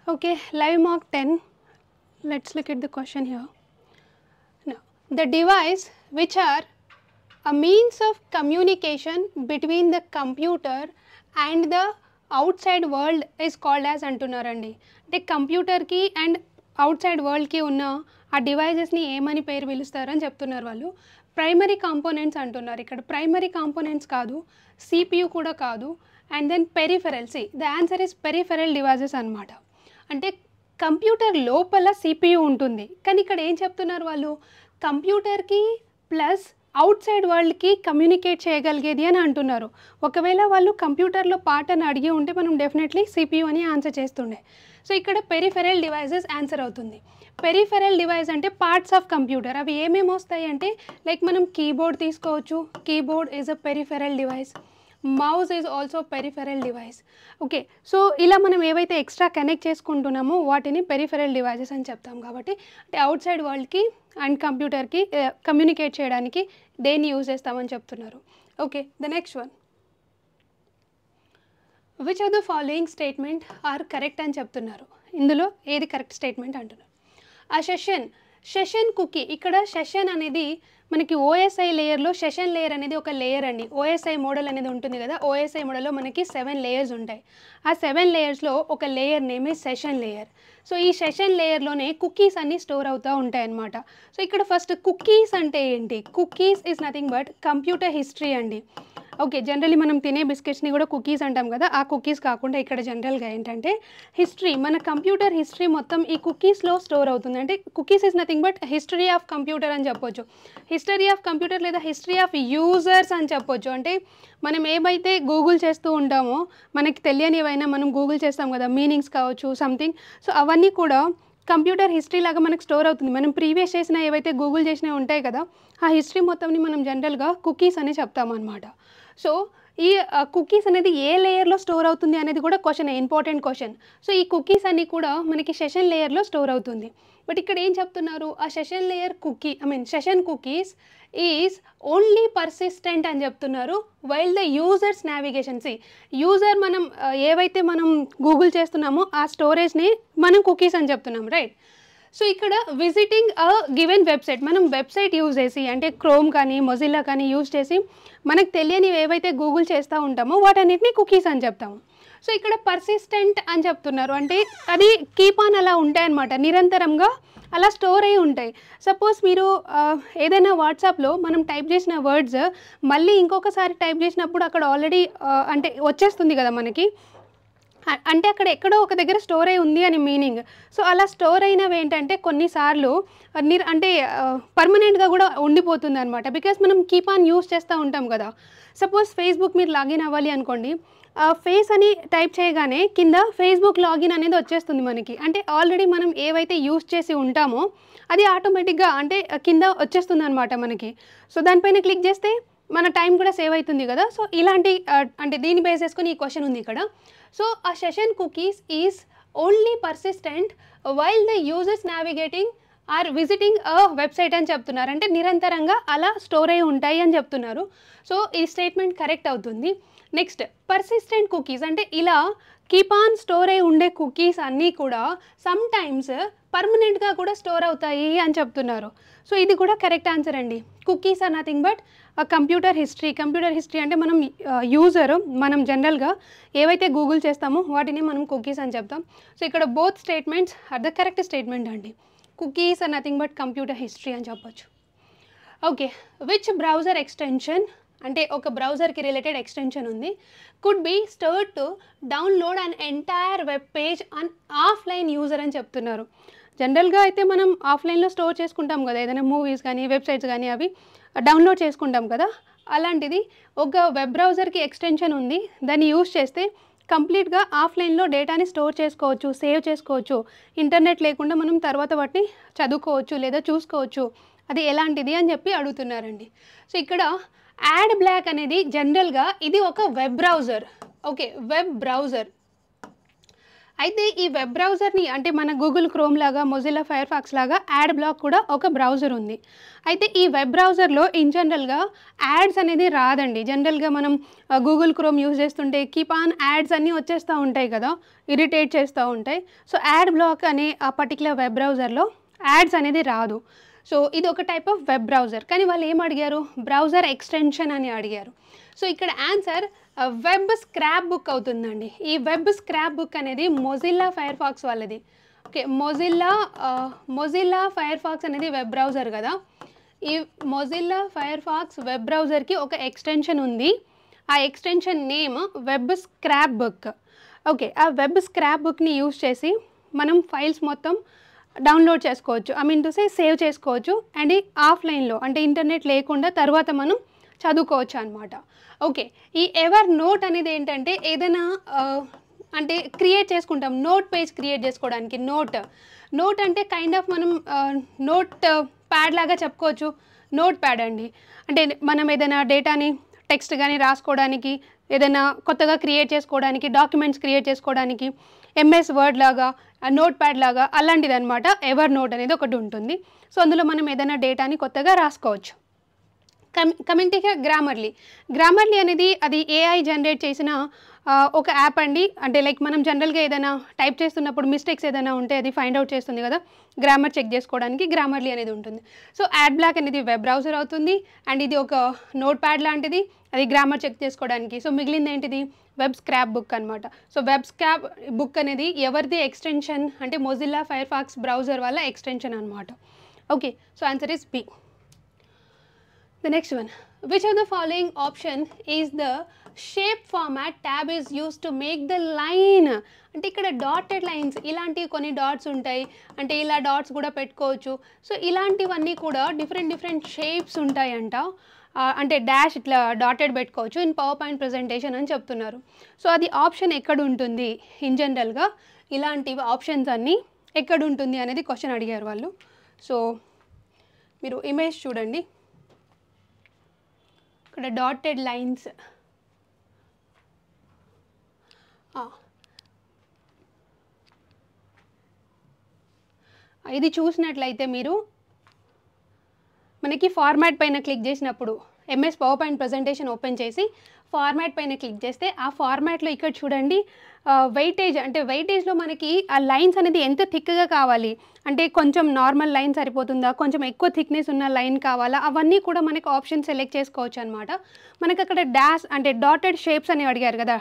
Okay, live mock 10. Let's look at the question here. Now, the device which are a means of communication between the computer and the outside world is called as అంటున్నారండి. అంటే కంప్యూటర్కి and out side వరల్డ్కి ఉన్న ఆ డివైజెస్ని ఏమని పేరు పిలుస్తారని చెప్తున్నారు వాళ్ళు. Primary components అంటున్నారు. ఇక్కడ ప్రైమరీ కాంపోనెంట్స్ కాదు, సిపియు కూడా కాదు, and then peripheral. The answer is peripheral devices అనమాట. అంటే కంప్యూటర్ లోపల సిపియు ఉంటుంది, కానీ ఇక్కడ ఏం చెప్తున్నారు వాళ్ళు, కంప్యూటర్కి ప్లస్ అవుట్ సైడ్ వరల్డ్కి కమ్యూనికేట్ చేయగలిగేది అని అంటున్నారు. ఒకవేళ వాళ్ళు కంప్యూటర్లో పార్ట్ అని అడిగి ఉంటే మనం డెఫినెట్లీ సిపియు అని ఆన్సర్ చేస్తుండే. సో ఇక్కడ పెరిఫెరల్ డివైజెస్ ఆన్సర్ అవుతుంది. పెరిఫెరల్ డివైస్ అంటే పార్ట్స్ ఆఫ్ కంప్యూటర్. అవి ఏమేమి వస్తాయి అంటే లైక్ మనం కీబోర్డ్ తీసుకోవచ్చు, keyboard is a peripheral device, mouse is also peripheral device. Okay, so ఇలా మనం ఏవైతే ఎక్స్ట్రా కనెక్ట్ చేసుకుంటున్నామో వాటిని పెరిఫెరల్ డివైజెస్ అని చెప్తాం. కాబట్టి అంటే అవుట్ సైడ్ వరల్డ్కి అండ్ కంప్యూటర్కి కమ్యూనికేట్ చేయడానికి దేన్ని యూజ్ చేస్తామని చెప్తున్నారు. Okay, the next one, which of the following statement are correct అని చెప్తున్నారు. ఇందులో ఏది కరెక్ట్ స్టేట్మెంట్ అంటున్నారు. ఆ సెషన్ కుకీ, ఇక్కడ సెషన్ అనేది మనకి ఓఎస్ఐ లేయర్లో సెషన్ లేయర్ అనేది ఒక లేయర్ అండి. ఓఎస్ఐ మోడల్ అనేది ఉంటుంది కదా, ఓఎస్ఐ మోడల్లో మనకి 7 లేయర్స్ ఉంటాయి. ఆ 7 లేయర్స్లో ఒక లేయర్ నేమ్ ఈ సెషన్ లేయర్. సో ఈ సెషన్ లేయర్లోనే కుకీస్ అన్నీ స్టోర్ అవుతూ ఉంటాయి అన్నమాట. సో ఇక్కడ ఫస్ట్ కుకీస్ అంటే ఏంటి, cookies is nothing but computer history అండి. ఓకే, జనరల్లీ మనం తినే బిస్కెట్స్ని కూడా కుకీస్ అంటాం కదా, ఆ కుకీస్ కాకుండా ఇక్కడ జనరల్గా ఏంటంటే హిస్టరీ, మన కంప్యూటర్ హిస్టరీ మొత్తం ఈ కుకీస్లో స్టోర్ అవుతుంది. అంటే cookies is nothing but history of computer అని చెప్పొచ్చు, హిస్టరీ ఆఫ్ కంప్యూటర్ లేదా హిస్టరీ ఆఫ్ యూజర్స్ అని చెప్పొచ్చు. అంటే మనం ఏమైతే గూగుల్ చేస్తూ ఉంటామో మనకి తెలియనివైనా మనం గూగుల్ చేస్తాం కదా, మీనింగ్స్ కావచ్చు సంథింగ్, సో అవన్నీ కూడా కంప్యూటర్ హిస్టరీ లాగా మనకు స్టోర్ అవుతుంది. మనం ప్రీవియస్ చేసిన ఏవైతే గూగుల్ చేసినవి ఉంటాయి కదా, ఆ హిస్టరీ మొత్తంని మనం జనరల్గా కుకీస్ అని చెప్తామన్నమాట. సో ఈ కుకీస్ అనేది ఏ లేయర్లో స్టోర్ అవుతుంది అనేది కూడా క్వశ్చన్, ఇంపార్టెంట్ క్వశ్చన్. సో ఈ కుకీస్ అన్నీ కూడా మనకి సెషన్ లేయర్లో స్టోర్ అవుతుంది. బట్ ఇక్కడ ఏం చెప్తున్నారు, ఆ session layer cookie session cookies is only persistent అని చెప్తున్నారు. While the users navigation, user మనం ఏవైతే మనం గూగుల్ చేస్తున్నామో ఆ స్టోరేజ్ని మనం కుకీస్ అని చెప్తున్నాం, రైట్. సో ఇక్కడ విజిటింగ్ అ గివెన్ వెబ్సైట్, మనం వెబ్సైట్ యూజ్ చేసి అంటే క్రోమ్ కానీ మొజిల్లా కానీ యూజ్ చేసి మనకు తెలియనివి ఏవైతే గూగుల్ చేస్తూ ఉంటామో వాటన్నిటిని కుకీస్ అని చెప్తాము. సో ఇక్కడ పర్సిస్టెంట్ అని చెప్తున్నారు, అంటే అది కీప్ ఆన్ అలా ఉంటాయి అన్నమాట, నిరంతరంగా అలా స్టోర్ అయ్యి ఉంటాయి. సపోజ్ మీరు ఏదైనా వాట్సాప్లో మనం టైప్ చేసిన వర్డ్స్ మళ్ళీ ఇంకొకసారి టైప్ చేసినప్పుడు అక్కడ ఆల్రెడీ అంటే వచ్చేస్తుంది కదా మనకి, అంటే అక్కడ ఎక్కడో ఒక దగ్గర స్టోర్ అయి ఉంది అని మీనింగ్. సో అలా స్టోర్ అయినవి ఏంటంటే కొన్నిసార్లు అంటే పర్మనెంట్గా కూడా ఉండిపోతుంది అనమాట, బికాస్ మనం కీప్ ఆన్ యూస్ చేస్తూ ఉంటాం కదా. సపోజ్ ఫేస్బుక్ మీరు లాగిన్ అవ్వాలి అనుకోండి, ఫేస్ అని టైప్ చేయగానే కింద ఫేస్బుక్ లాగిన్ అనేది వచ్చేస్తుంది మనకి, అంటే ఆల్రెడీ మనం ఏవైతే యూస్ చేసి ఉంటామో అది ఆటోమేటిక్గా అంటే కింద వచ్చేస్తుంది అనమాట మనకి. సో దానిపైన క్లిక్ చేస్తే మన టైం కూడా సేవ్ అవుతుంది కదా. సో ఇలాంటి అంటే దీన్ని బేస్ చేసుకొని ఈ క్వశ్చన్ ఉంది ఇక్కడ. సో ఆ session cookies is only persistent while the users navigating or visiting a website అని చెప్తున్నారు, అంటే నిరంతరంగా అలా స్టోర్ అయి ఉంటాయి అని చెప్తున్నారు. సో ఈ స్టేట్మెంట్ కరెక్ట్ అవుతుంది. నెక్స్ట్, పర్సిస్టెంట్ కుకీస్ అంటే ఇలా కీప్ ఆన్ స్టోర్ అయి ఉండే కుకీస్ అన్నీ కూడా సమ్ టైమ్స్ పర్మనెంట్గా కూడా స్టోర్ అవుతాయి అని చెప్తున్నారు. సో ఇది కూడా కరెక్ట్ ఆన్సర్ అండి. Cookies are nothing but computer history అంటే మనం యూజర్ మనం జనరల్గా ఏవైతే గూగుల్ చేస్తామో వాటిని మనం కుకీస్ అని చెప్తాం. సో ఇక్కడ both statements are the correct statement అండి. Cookies are nothing but computer history అని చెప్పొచ్చు. ఓకే, విచ్ బ్రౌజర్ ఎక్స్టెన్షన్, అంటే ఒక బ్రౌజర్కి రిలేటెడ్ ఎక్స్టెన్షన్ ఉంది, could be stored to download an entire web page on offline user అని చెప్తున్నారు. జనరల్గా అయితే మనం ఆఫ్లైన్లో స్టోర్ చేసుకుంటాం కదా, ఏదైనా మూవీస్ కానీ వెబ్సైట్స్ కానీ అవి డౌన్లోడ్ చేసుకుంటాం కదా, అలాంటిది ఒక వెబ్ బ్రౌజర్కి ఎక్స్టెన్షన్ ఉంది, దాన్ని యూజ్ చేస్తే కంప్లీట్గా ఆఫ్లైన్లో డేటాని స్టోర్ చేసుకోవచ్చు, సేవ్ చేసుకోవచ్చు, ఇంటర్నెట్ లేకుండా మనం తర్వాత వాటిని చదువుకోవచ్చు లేదా చూసుకోవచ్చు, అది ఎలాంటిది అని చెప్పి అడుగుతున్నారండి. సో ఇక్కడ యాడ్ బ్లాక్ అనేది జనరల్గా ఇది ఒక web browser. Okay, web browser అయితే ఈ వెబ్ బ్రౌజర్ని అంటే మన గూగుల్ క్రోమ్ లాగా మొజిల్లా ఫైర్ ఫాక్స్ లాగా యాడ్ బ్లాక్ కూడా ఒక బ్రౌజర్ ఉంది. అయితే ఈ వెబ్ బ్రౌజర్లో ఇన్ జనరల్గా యాడ్స్ అనేది రాదండి. జనరల్గా మనం గూగుల్ క్రోమ్ యూజ్ చేస్తుంటే కీప్ ఆన్ యాడ్స్ అన్నీ వచ్చేస్తూ ఉంటాయి కదా, ఇరిటేట్ చేస్తూ ఉంటాయి. సో యాడ్ బ్లాక్ అనే ఆ పర్టికులర్ వెబ్ బ్రౌజర్లో యాడ్స్ అనేది రాదు. సో ఇది ఒక టైప్ ఆఫ్ వెబ్ బ్రౌజర్. కానీ వాళ్ళు ఏం అడిగారు, బ్రౌజర్ ఎక్స్టెన్షన్ అని అడిగారు. సో ఇక్కడ ఆన్సర్ వెబ్ స్క్రాప్ బుక్ అవుతుందండి. ఈ వెబ్ స్క్రాప్ బుక్ అనేది మొజిల్లా ఫైర్ ఫాక్స్ వాళ్ళది. ఓకే, మొజిల్లా ఫైర్ ఫాక్స్ అనేది వెబ్ బ్రౌజర్ కదా. ఈ మొజిల్లా ఫైర్ ఫాక్స్ వెబ్ బ్రౌజర్కి ఒక ఎక్స్టెన్షన్ ఉంది. ఆ extension name web scrap book. Okay, ఆ వెబ్ స్క్రాప్ బుక్ని యూజ్ చేసి మనం ఫైల్స్ మొత్తం డౌన్లోడ్ చేసుకోవచ్చు, I mean to say save చేసుకోవచ్చు. అండ్ ఆఫ్లైన్లో అంటే ఇంటర్నెట్ లేకుండా తర్వాత మనం చదువుకోవచ్చు అనమాట. ఓకే, ఈ ఎవర్ నోట్ అనేది ఏంటంటే ఏదైనా అంటే క్రియేట్ చేసుకుంటాం, నోట్ పేజ్ క్రియేట్ చేసుకోవడానికి. నోట్ అంటే కైండ్ ఆఫ్ మనం నోట్ ప్యాడ్ లాగా చెప్పుకోవచ్చు. నోట్ ప్యాడ్ అండి, అంటే మనం ఏదైనా డేటాని టెక్స్ట్ కానీ రాసుకోవడానికి, ఏదైనా కొత్తగా క్రియేట్ చేసుకోవడానికి, డాక్యుమెంట్స్ క్రియేట్ చేసుకోవడానికి ఎంఎస్ వర్డ్ లాగా, నోట్ ప్యాడ్ లాగా అలాంటిది అనమాట. ఎవర్ నోట్ అనేది ఒకటి ఉంటుంది. సో అందులో మనం ఏదైనా డేటాని కొత్తగా రాసుకోవచ్చు. కమింగ్ టు గ్రామర్లీ అనేది అది ఏఐ జనరేట్ చేసిన ఒక యాప్ అండి. అంటే లైక్ మనం జనరల్గా ఏదైనా టైప్ చేస్తున్నప్పుడు మిస్టేక్స్ ఏదైనా ఉంటే అది ఫైండ్ అవుట్ చేస్తుంది కదా, గ్రామర్ చెక్ చేసుకోవడానికి గ్రామర్లీ అనేది ఉంటుంది. సో యాడ్ బ్లాక్ అనేది వెబ్ బ్రౌజర్ అవుతుంది, అండ్ ఇది ఒక నోట్ ప్యాడ్ లాంటిది, అది గ్రామర్ చెక్ చేసుకోవడానికి. సో మిగిలింది ఏంటిది, వెబ్ స్క్రాప్ బుక్ అనమాట. సో వెబ్ స్క్రాప్ బుక్ అనేది ఎవరిది ఎక్స్టెన్షన్ అంటే మొజిల్లా ఫైర్ ఫాక్స్ బ్రౌజర్ వల్ల ఎక్స్టెన్షన్ అనమాట. Okay, so answer is B. The next one, which of the following option is the shape format tab is used to make the line? అంటే ఇక్కడ dotted lines, ఇలాంటివి కొన్ని dots ఉంటాయి, అంటే ఇలా dots కూడా పెట్టుకోవచ్చు. సో ఇలాంటివన్నీ కూడా డిఫరెంట్ షేప్స్ ఉంటాయంట. అంటే డాష్ ఇట్లా డాటెడ్ పెట్టుకోవచ్చు ఇన్ పవర్ పాయింట్ ప్రజెంటేషన్ అని చెప్తున్నారు. సో అది ఆప్షన్ ఎక్కడ ఉంటుంది, ఇన్ జనరల్గా ఇలాంటివి ఆప్షన్స్ అన్నీ ఎక్కడ ఉంటుంది అనేది క్వశ్చన్ అడిగారు వాళ్ళు. సో మీరు ఇమేజ్ చూడండి, ఇక్కడ డాటెడ్ లైన్స్, ఇది చూసినట్లయితే మీరు మనకి ఫార్మాట్ పైన క్లిక్ చేసినప్పుడు MS power point presentation open చేసి ఫార్మాట్ పైన క్లిక్ చేస్తే ఆ ఫార్మాట్లో ఇక్కడ చూడండి వెయిటేజ్, అంటే వెయిటేజ్లో మనకి ఆ లైన్స్ అనేది ఎంత థిక్గా కావాలి, అంటే కొంచెం నార్మల్ లైన్ సరిపోతుందా, కొంచెం ఎక్కువ థిక్నెస్ ఉన్న లైన్ కావాలా, అవన్నీ కూడా మనకి ఆప్షన్ సెలెక్ట్ చేసుకోవచ్చు అనమాట. మనకి అక్కడ డాష్ అంటే డాటెడ్ షేప్స్ అని అడిగారు కదా,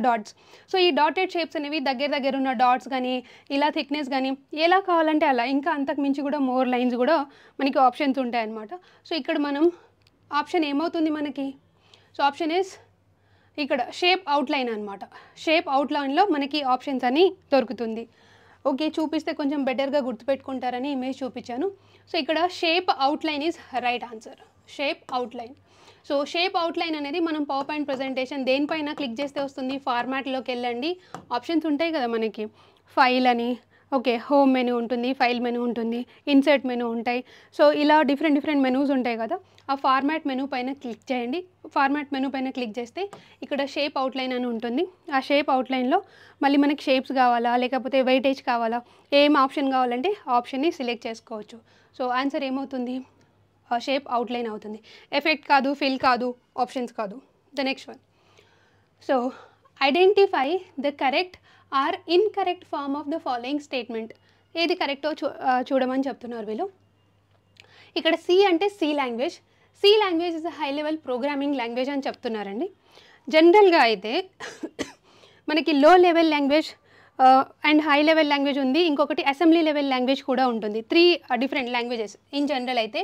డాట్స్. సో ఈ డాటెడ్ షేప్స్ అనేవి దగ్గర ఉన్న డాట్స్ కానీ ఇలా థిక్నెస్ కానీ ఎలా కావాలంటే అలా, ఇంకా అంతకు మించి కూడా మోర్ లైన్స్ కూడా మనకి ఆప్షన్స్ ఉంటాయి అన్నమాట. సో ఇక్కడ మనం ఆప్షన్ ఏమవుతుంది మనకి, సో ఆప్షన్ ఇస్ ఇక్కడ షేప్ అవుట్లైన్ అనమాట. షేప్ అవుట్లైన్లో మనకి ఆప్షన్స్ అని దొరుకుతుంది. ఓకే, చూపిస్తే కొంచెం బెటర్గా గుర్తుపెట్టుకుంటారని ఇమేజ్ చూపించాను. సో ఇక్కడ shape outline is right answer, shape outline. So shape outline అనేది మనం పవర్ పాయింట్ ప్రజెంటేషన్ దేనిపైన క్లిక్ చేస్తే వస్తుంది, ఫార్మాట్లోకి వెళ్ళండి, ఆప్షన్స్ ఉంటాయి కదా మనకి, ఫైల్ అని, ఓకే హోమ్ మెనూ ఉంటుంది, ఫైల్ మెనూ ఉంటుంది, ఇన్సర్ట్ మెనూ ఉంటాయి. సో ఇలా డిఫరెంట్ మెనూస్ ఉంటాయి కదా, ఆ ఫార్మాట్ మెనూ పైన క్లిక్ చేయండి. ఫార్మాట్ మెనూ పైన క్లిక్ చేస్తే ఇక్కడ షేప్ అవుట్లైన్ అని ఉంటుంది. ఆ షేప్ అవుట్లైన్లో మళ్ళీ మనకి షేప్స్ కావాలా లేకపోతే వెయిటేజ్ కావాలా, ఏం ఆప్షన్ కావాలంటే ఆప్షన్ని సెలెక్ట్ చేసుకోవచ్చు. సో ఆన్సర్ ఏమవుతుంది, షేప్ అవుట్లైన్ అవుతుంది. ఎఫెక్ట్ కాదు, ఫిల్ కాదు, ఆప్షన్స్ కాదు. The next one, so identify the correct or incorrect form of the following statement. ఏది కరెక్టో చూడమని చెప్తున్నారు వీళ్ళు. ఇక్కడ సి అంటే C language is a high level programming language అని చెప్తున్నారండి. జనరల్గా అయితే మనకి low level language and high level language ఉంది, ఇంకొకటి అసెంబ్లీ లెవెల్ లాంగ్వేజ్ కూడా ఉంటుంది. 3 డిఫరెంట్ లాంగ్వేజెస్. ఇన్ జనరల్ అయితే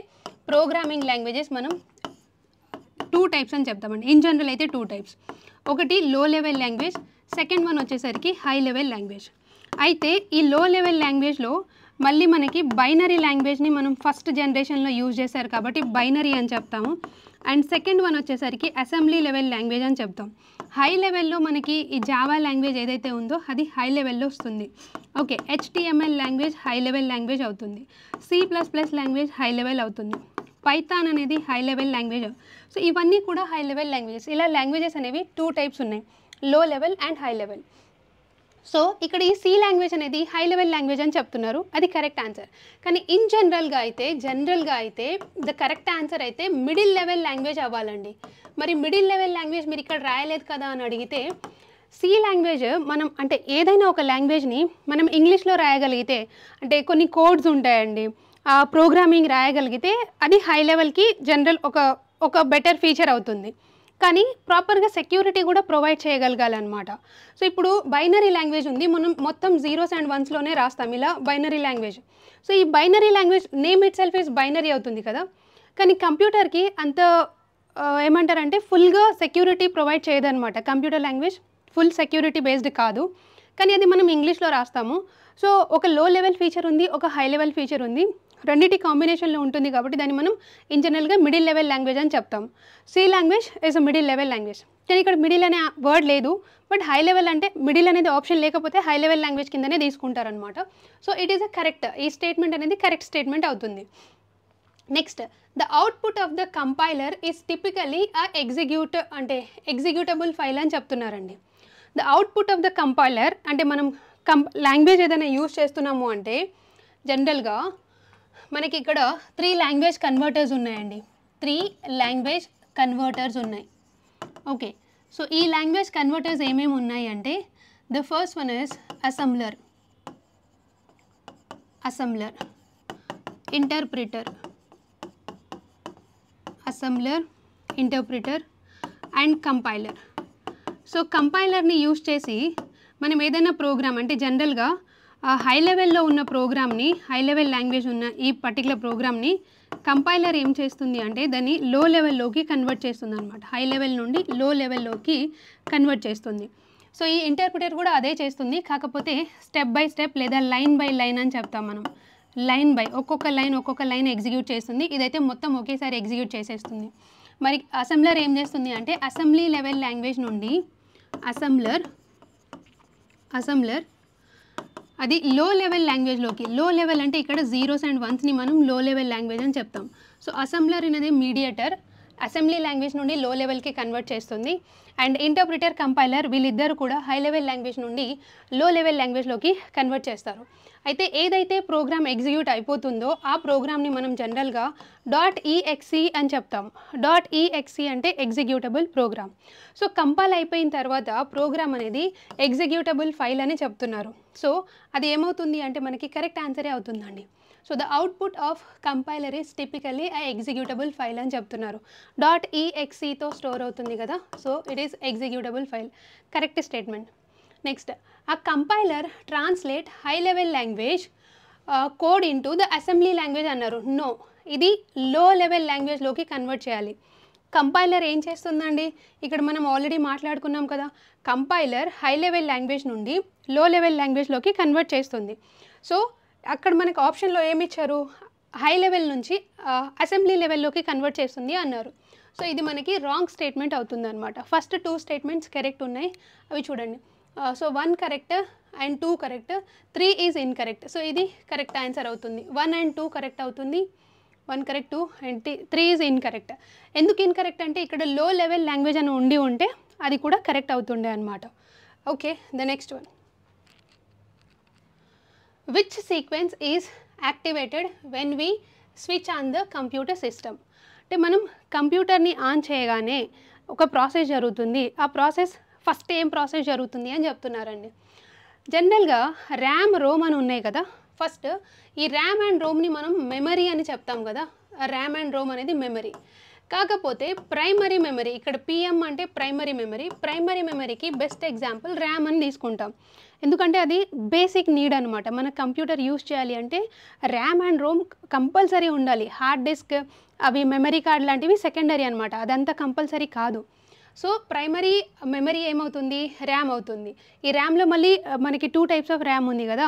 ప్రోగ్రామింగ్ లాంగ్వేజెస్ మనం 2 టైప్స్ అని చెప్తామండి. ఇన్ జనరల్ అయితే 2 టైప్స్. ఒకటి లో లెవెల్ లాంగ్వేజ్, సెకండ్ వన్ వచ్చేసరికి హై లెవెల్ లాంగ్వేజ్. అయితే ఈ లో లెవెల్ లాంగ్వేజ్లో మళ్ళీ మనకి బైనరీ లాంగ్వేజ్ని మనం ఫస్ట్ జనరేషన్లో యూజ్ చేశారు కాబట్టి బైనరీ అని చెప్తాము. అండ్ సెకండ్ వన్ వచ్చేసరికి అసెంబ్లీ లెవెల్ లాంగ్వేజ్ అని చెప్తాం. హై లెవెల్లో మనకి ఈ జావా లాంగ్వేజ్ ఏదైతే ఉందో అది హై లెవెల్లో వస్తుంది. Okay, HTML language high level language అవుతుంది, C++ లాంగ్వేజ్ హై లెవెల్ అవుతుంది, పైథాన్ అనేది హై లెవెల్ లాంగ్వేజ్. సో ఇవన్నీ కూడా హై లెవెల్ లాంగ్వేజెస్. ఇలా లాంగ్వేజెస్ అనేవి 2 టైప్స్ ఉన్నాయి, లో level and high level. So ఇక్కడ ఈ సి లాంగ్వేజ్ అనేది హై లెవెల్ లాంగ్వేజ్ అని చెప్తున్నారు, అది కరెక్ట్ ఆన్సర్. కానీ ఇన్ జనరల్గా అయితే ద కరెక్ట్ ఆన్సర్ అయితే మిడిల్ లెవెల్ లాంగ్వేజ్ అవ్వాలండి. మరి మిడిల్ లెవెల్ లాంగ్వేజ్ మీరు ఇక్కడ రాయలేదు కదా అని అడిగితే, సి లాంగ్వేజ్ మనం అంటే ఏదైనా ఒక లాంగ్వేజ్ని మనం ఇంగ్లీష్లో రాయగలిగితే, అంటే కొన్ని కోడ్స్ ఉంటాయండి, ఆ ప్రోగ్రామింగ్ రాయగలిగితే అది హై లెవెల్కి జనరల్ ఒక బెటర్ ఫీచర్ అవుతుంది. కానీ ప్రాపర్గా సెక్యూరిటీ కూడా ప్రొవైడ్ చేయగలగాలన్నమాట. సో ఇప్పుడు బైనరీ లాంగ్వేజ్ ఉంది, మనం మొత్తం 0s and 1sలోనే రాస్తాం ఇలా బైనరీ లాంగ్వేజ్. సో ఈ binary language name itself is binary అవుతుంది కదా, కానీ కంప్యూటర్కి అంత ఏమంటారంటే ఫుల్గా సెక్యూరిటీ ప్రొవైడ్ చేయదన్నమాట. Computer language full security based కాదు, కానీ అది మనం ఇంగ్లీష్లో రాస్తాము. సో ఒక లో లెవెల్ ఫీచర్ ఉంది, ఒక హై లెవెల్ ఫీచర్ ఉంది, రెండింటి కాంబినేషన్లో ఉంటుంది కాబట్టి దాన్ని మనం ఇన్ జనరల్గా మిడిల్ లెవెల్ లాంగ్వేజ్ అని చెప్తాం. C language is a middle level language. కానీ ఇక్కడ మిడిల్ అనే వర్డ్ లేదు, బట్ హై లెవెల్ అంటే మిడిల్ అనేది ఆప్షన్ లేకపోతే హై లెవెల్ లాంగ్వేజ్ కిందనే తీసుకుంటారనమాట. So it is a correct, ఈ స్టేట్మెంట్ అనేది కరెక్ట్ స్టేట్మెంట్ అవుతుంది. Next, the output of the compiler is typically executable file అని చెప్తున్నారండి. The output of the compiler అంటే మనం లాంగ్వేజ్ ఏదైనా యూజ్ చేస్తున్నాము అంటే జనరల్గా మనకి ఇక్కడ 3 లాంగ్వేజ్ కన్వర్టర్స్ ఉన్నాయండి, 3 లాంగ్వేజ్ కన్వర్టర్స్ ఉన్నాయి. ఓకే, సో ఈ లాంగ్వేజ్ కన్వర్టర్స్ ఏమేమి ఉన్నాయి అంటే, the first one is assembler, interpreter and compiler. So కంపైలర్ని యూజ్ చేసి మనం ఏదైనా ప్రోగ్రామ్ అంటే జనరల్గా హై లెవెల్లో ఉన్న ప్రోగ్రామ్ని, హై లెవెల్ లాంగ్వేజ్ ఉన్న ఈ పర్టికులర్ ప్రోగ్రామ్ని కంపైలర్ ఏం చేస్తుంది అంటే దాన్ని లో లెవెల్లోకి కన్వర్ట్ చేస్తుంది అనమాట. హై లెవెల్ నుండి లో లెవెల్లోకి కన్వర్ట్ చేస్తుంది. సో ఈ ఇంటర్ప్రిటర్ కూడా అదే చేస్తుంది, కాకపోతే స్టెప్ బై స్టెప్ లేదా లైన్ బై లైన్ అని చెప్తాం మనం. లైన్ బై ఒక్కొక్క లైన్ ఎగ్జిక్యూట్ చేస్తుంది, ఇదైతే మొత్తం ఒకేసారి ఎగ్జిక్యూట్ చేసేస్తుంది. మరి అసెంబ్లర్ ఏం చేస్తుంది అంటే అసెంబ్లీ లెవెల్ లాంగ్వేజ్ నుండి అసెంబ్లర్ అది లో లెవెల్ లాంగ్వేజ్లోకి, లో లెవెల్ అంటే ఇక్కడ 0s and 1sని మనం లో లెవెల్ లాంగ్వేజ్ అని చెప్తాం. సో అసెంబ్లర్ అనేది మీడియేటర్, అసెంబ్లీ లాంగ్వేజ్ నుండి లో లెవెల్కి కన్వర్ట్ చేస్తుంది. అండ్ ఇంటర్ప్రిటర్, కంపైలర్ వీళ్ళిద్దరు కూడా హై లెవెల్ లాంగ్వేజ్ నుండి లో లెవెల్ లాంగ్వేజ్లోకి కన్వర్ట్ చేస్తారు. అయితే ఏదైతే ప్రోగ్రామ్ ఎగ్జిక్యూట్ అయిపోతుందో ఆ ప్రోగ్రామ్ని మనం జనరల్గా .exe అని చెప్తాం. .exe అంటే ఎగ్జిక్యూటబుల్ ప్రోగ్రామ్. సో కంపైల్ అయిపోయిన తర్వాత ప్రోగ్రామ్ అనేది ఎగ్జిక్యూటబుల్ ఫైల్ అని చెప్తున్నారు. సో అది ఏమవుతుంది అంటే మనకి కరెక్ట్ ఆన్సరే అవుతుందండి. So the output of compiler is typically a executable file అని చెప్తున్నారు. .exeతో స్టోర్ అవుతుంది కదా, so it is executable file, correct statement. Next, ఆ compiler translate high level language code into the assembly language అన్నారు. నో, ఇది లో లెవెల్ లాంగ్వేజ్లోకి convert చేయాలి. కంపైలర్ ఏం చేస్తుందండి, ఇక్కడ మనం ఆల్రెడీ మాట్లాడుకున్నాం కదా, కంపైలర్ హై లెవెల్ లాంగ్వేజ్ నుండి లో లెవెల్ లాంగ్వేజ్లోకి కన్వర్ట్ చేస్తుంది. సో అక్కడ మనకు ఆప్షన్లో ఏమి ఇచ్చారు, హై లెవెల్ నుంచి అసెంబ్లీ లెవెల్లోకి కన్వర్ట్ చేస్తుంది అన్నారు. సో ఇది మనకి రాంగ్ స్టేట్మెంట్ అవుతుంది అనమాట. ఫస్ట్ 2 స్టేట్మెంట్స్ కరెక్ట్ ఉన్నాయి, అవి చూడండి. So 1 correct and 2 correct, 3 is incorrect. So ఇది కరెక్ట్ ఆన్సర్ అవుతుంది. 1 and 2 కరెక్ట్ అవుతుంది, 1 కరెక్ట్, 2 and 3 ఈజ్ ఇన్కరెక్ట్. ఎందుకు ఇన్కరెక్ట్ అంటే ఇక్కడ లో లెవెల్ లాంగ్వేజ్ అని ఉంటే అది కూడా కరెక్ట్ అవుతుండే అనమాట. Okay, the next one, which sequence is activated when we switch on the computer system. అంటే మనం కంప్యూటర్ని ఆన్ చేయగానే ఒక ప్రాసెస్ జరుగుతుంది, ఆ ప్రాసెస్ ఫస్ట్ ఏం ప్రాసెస్ జరుగుతుంది అని చెప్తున్నారండి. జనరల్గా ర్యామ్, రోమ్ అని ఉన్నాయి కదా, ఫస్ట్ ఈ ర్యామ్ అండ్ రోమ్ని మనం మెమరీ అని చెప్తాం కదా, ర్యామ్ అండ్ రోమ్ అనేది మెమరీ. కాకపోతే ప్రైమరీ మెమరీ, ఇక్కడ పిఎం అంటే ప్రైమరీ మెమరీకి బెస్ట్ ఎగ్జాంపుల్ ర్యామ్ అని తీసుకుంటాం. ఎందుకంటే అది బేసిక్ నీడ్ అనమాట. మన కంప్యూటర్ యూజ్ చేయాలి అంటే ర్యామ్ అండ్ రోమ్ కంపల్సరీ ఉండాలి. హార్డ్ డిస్క్ అవి మెమరీ కార్డ్ లాంటివి సెకండరీ అనమాట, అదంతా కంపల్సరీ కాదు. సో ప్రైమరీ మెమరీ ఏమవుతుంది, ర్యామ్ అవుతుంది. ఈ ర్యామ్లో మళ్ళీ మనకి 2 types ఆఫ్ ర్యామ్ ఉంది కదా,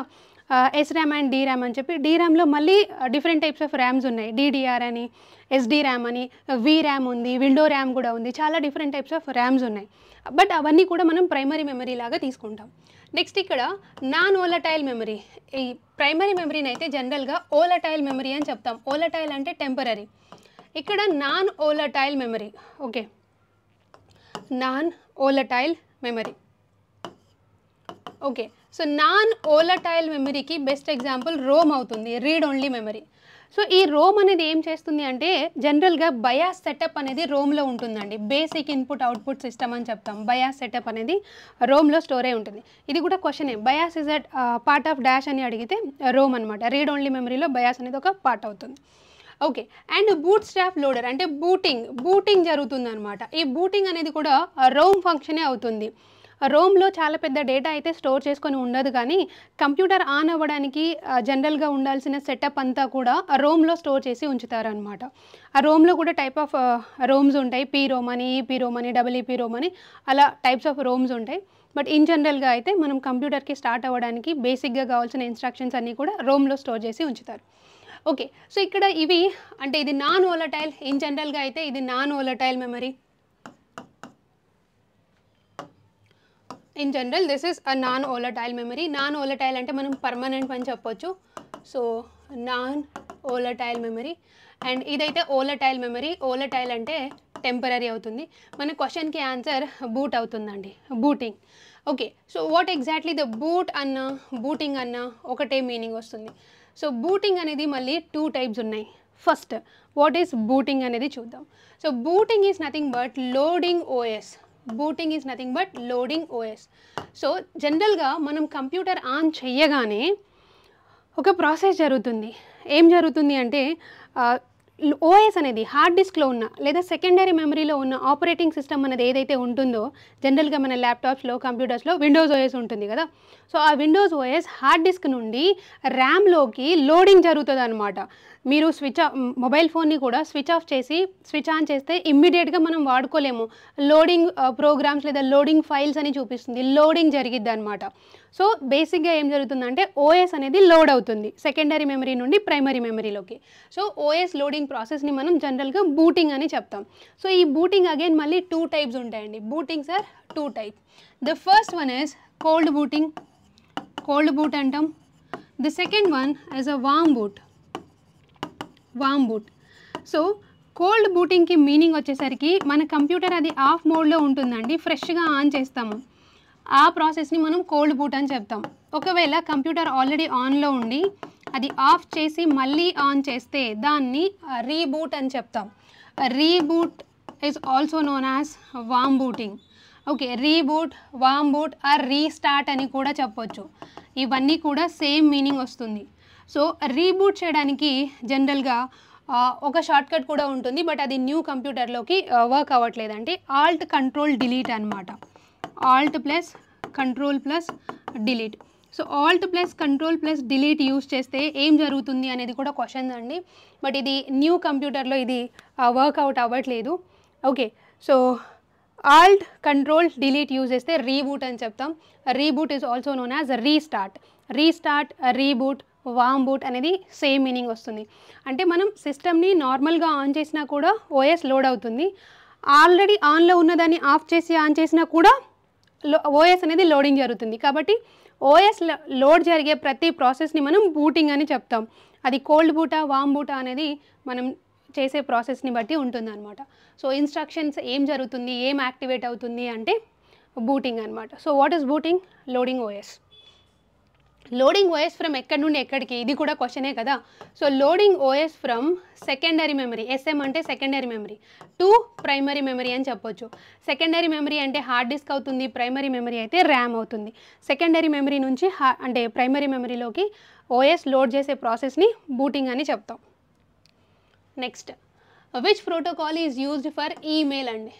S RAM and D RAM అని చెప్పి. డి ర్యామ్లో మళ్ళీ డిఫరెంట్ టైప్స్ ఆఫ్ ర్యామ్స్ ఉన్నాయి, డిడిఆర్ అని, ఎస్డి ర్యామ్ అని, వి ర్యామ్ ఉంది, విండో ర్యామ్ కూడా ఉంది, చాలా డిఫరెంట్ టైప్స్ ఆఫ్ ర్యామ్స్ ఉన్నాయి. బట్ అవన్నీ కూడా మనం ప్రైమరీ మెమరీ లాగా తీసుకుంటాం. నెక్స్ట్ ఇక్కడ నాన్ ఓలటైల్ మెమరీ, ఈ ప్రైమరీ మెమరీని అయితే జనరల్గా ఓలటైల్ మెమరీ అని చెప్తాం. ఓలటైల్ అంటే టెంపరీ, ఇక్కడ non volatile memory. Okay, non volatile memory. Okay, so non volatile మెమరీకి బెస్ట్ ఎగ్జాంపుల్ రోమ్ అవుతుంది, రీడ్ ఓన్లీ మెమరీ. సో ఈ రోమ్ అనేది ఏం చేస్తుంది అంటే జనరల్గా బయాస్ సెటప్ అనేది రోమ్లో ఉంటుందండి. బేసిక్ ఇన్పుట్ అవుట్పుట్ సిస్టమ్ అని చెప్తాం. బయాస్ సెటప్ అనేది రోమ్లో స్టోర్ అయి ఉంటుంది. ఇది కూడా క్వశ్చనే, BIOS is at part of dash అని అడిగితే రోమ్ అనమాట. రీడ్ ఓన్లీ మెమరీలో బయాస్ అనేది ఒక పార్ట్ అవుతుంది. Okay, and boot strap loader అంటే బూటింగ్ జరుగుతుంది అనమాట. ఈ బూటింగ్ అనేది కూడా రోమ్ ఫంక్షనే అవుతుంది. రోమ్లో చాలా పెద్ద డేటా అయితే స్టోర్ చేసుకొని ఉండదు, కానీ కంప్యూటర్ ఆన్ అవ్వడానికి జనరల్గా ఉండాల్సిన సెటప్ అంతా కూడా రోమ్లో స్టోర్ చేసి ఉంచుతారనమాట. ఆ రోమ్లో కూడా టైప్ ఆఫ్ రోమ్స్ ఉంటాయి. పీ రోమ్ అని, ఈపీ రోమ్ అని, డబుల్ ఈపీ రోమ్ అని, అలా టైప్స్ ఆఫ్ రోమ్స్ ఉంటాయి. బట్ ఇన్ జనరల్గా అయితే మనం కంప్యూటర్కి స్టార్ట్ అవ్వడానికి బేసిక్గా కావాల్సిన ఇన్స్ట్రక్షన్స్ అన్నీ కూడా రోమ్లో స్టోర్ చేసి ఉంచుతారు. ఓకే, సో ఇక్కడ ఇవి అంటే ఇది నాన్ ఓలటైల్. ఇన్ జనరల్గా అయితే ఇది non volatile memory. In general this is a non volatile memory. Non volatile అంటే మనం పర్మనెంట్ అని చెప్పొచ్చు. So non volatile memory. And ఇదైతే ఓలటైల్ మెమరీ. ఓలటైల్ అంటే టెంపరీ అవుతుంది. మన క్వశ్చన్కి ఆన్సర్ బూట్ అవుతుందండి, booting. Okay, so what exactly the boot అన్న బూటింగ్ అన్న ఒకటే మీనింగ్ వస్తుంది. సో బూటింగ్ అనేది మళ్ళీ 2 టైప్స్ ఉన్నాయి. ఫస్ట్ వాట్ ఈస్ బూటింగ్ అనేది చూద్దాం. So booting is nothing but loading OS. Booting is nothing but loading OS. So జనరల్గా మనం కంప్యూటర్ ఆన్ చేయగానే ఒక ప్రాసెస్ జరుగుతుంది. ఏం జరుగుతుంది అంటే ఓఎస్ అనేది హార్డ్ డిస్క్లో ఉన్న లేదా సెకండరీ మెమరీలో ఉన్న ఆపరేటింగ్ సిస్టమ్ అనేది ఏదైతే ఉంటుందో, జనరల్గా మన ల్యాప్టాప్స్లో కంప్యూటర్స్లో విండోస్ ఓఎస్ ఉంటుంది కదా. సో ఆ విండోస్ ఓఎస్ హార్డ్ డిస్క్ నుండి ర్యామ్లోకి లోడింగ్ జరుగుతుంది అనమాట. మీరు మొబైల్ ఫోన్ని కూడా స్విచ్ ఆఫ్ చేసి స్విచ్ ఆన్ చేస్తే ఇమ్మీడియట్గా మనం వాడుకోలేము. లోడింగ్ ప్రోగ్రామ్స్ లేదా లోడింగ్ ఫైల్స్ అని చూపిస్తుంది, లోడింగ్ జరిగిద్ది అనమాట. సో బేసిక్గా ఏం జరుగుతుందంటే ఓఎస్ అనేది లోడ్ అవుతుంది సెకండరీ మెమరీ నుండి ప్రైమరీ మెమరీలోకి. సో ఓఎస్ లోడింగ్ ప్రాసెస్ని మనం జనరల్గా బూటింగ్ అని చెప్తాం. సో ఈ బూటింగ్ అగైన్ మళ్ళీ 2 టైప్స్ ఉంటాయండి. Bootings are 2 types. The first one is cold booting, cold boot అంటాం. The second one is a warm boot. So కోల్డ్ బూటింగ్కి మీనింగ్ వచ్చేసరికి మన కంప్యూటర్ అది ఆఫ్ మోడ్లో ఉంటుందండి, ఫ్రెష్గా ఆన్ చేస్తాము. ఆ ప్రాసెస్ని మనం కోల్డ్ బూట్ అని చెప్తాం. ఒకవేళ కంప్యూటర్ ఆల్రెడీ ఆన్లో ఉండి అది ఆఫ్ చేసి మళ్ళీ ఆన్ చేస్తే దాన్ని రీబూట్ అని చెప్తాం. Reboot is also known as warm booting. Okay, reboot, warm boot or restart అని కూడా చెప్పొచ్చు. ఇవన్నీ కూడా సేమ్ మీనింగ్ వస్తుంది. సో రీబూట్ చేయడానికి జనరల్గా ఒక షార్ట్కట్ కూడా ఉంటుంది, బట్ అది న్యూ కంప్యూటర్లోకి వర్క్ అవ్వట్లేదంటే ఆల్ట్ కంట్రోల్ డిలీట్ అనమాట. Alt plus control plus delete. So alt plus control plus delete use చేస్తే ఏం జరుగుతుంది అనేది కూడా క్వశ్చన్ అండి, బట్ ఇది న్యూ కంప్యూటర్లో ఇది వర్కౌట్ అవ్వట్లేదు. Okay, so Alt control delete use చేస్తే రీబూట్ అని చెప్తాం. Reboot is also known as restart, reboot, warm boot అనేది సేమ్ మీనింగ్ వస్తుంది. అంటే మనం సిస్టమ్ని నార్మల్గా ఆన్ చేసినా కూడా ఓఎస్ లోడ్ అవుతుంది. ఆల్రెడీ ఆన్లో ఉన్నదాన్ని ఆఫ్ చేసి ఆన్ చేసినా కూడా ఓఎస్ అనేది లోడింగ్ జరుగుతుంది. కాబట్టి ఓఎస్ లోడ్ జరిగే ప్రతి ప్రాసెస్ని మనం బూటింగ్ అని చెప్తాం. అది కోల్డ్ బూటా, వామ్ బూటా అనేది మనం చేసే ప్రాసెస్ని బట్టి ఉంటుంది అనమాట. సో ఇన్స్ట్రక్షన్స్ ఏం జరుగుతుంది, ఏం యాక్టివేట్ అవుతుంది అంటే బూటింగ్ అనమాట. So what is booting? Loading OS. Loading OS from ఎక్కడి నుండి ఎక్కడికి, ఇది కూడా క్వశ్చనే కదా. So loading OS from secondary memory, SM అంటే secondary memory, to primary memory అని చెప్పొచ్చు. సెకండరీ మెమరీ అంటే హార్డ్ డిస్క్ అవుతుంది, ప్రైమరీ మెమరీ అయితే ర్యామ్ అవుతుంది. సెకండరీ మెమరీ నుంచి అంటే ప్రైమరీ మెమరీలోకి ఓఎస్ లోడ్ చేసే ప్రాసెస్ని బూటింగ్ అని చెప్తాం. Next, which protocol is used for email అండి.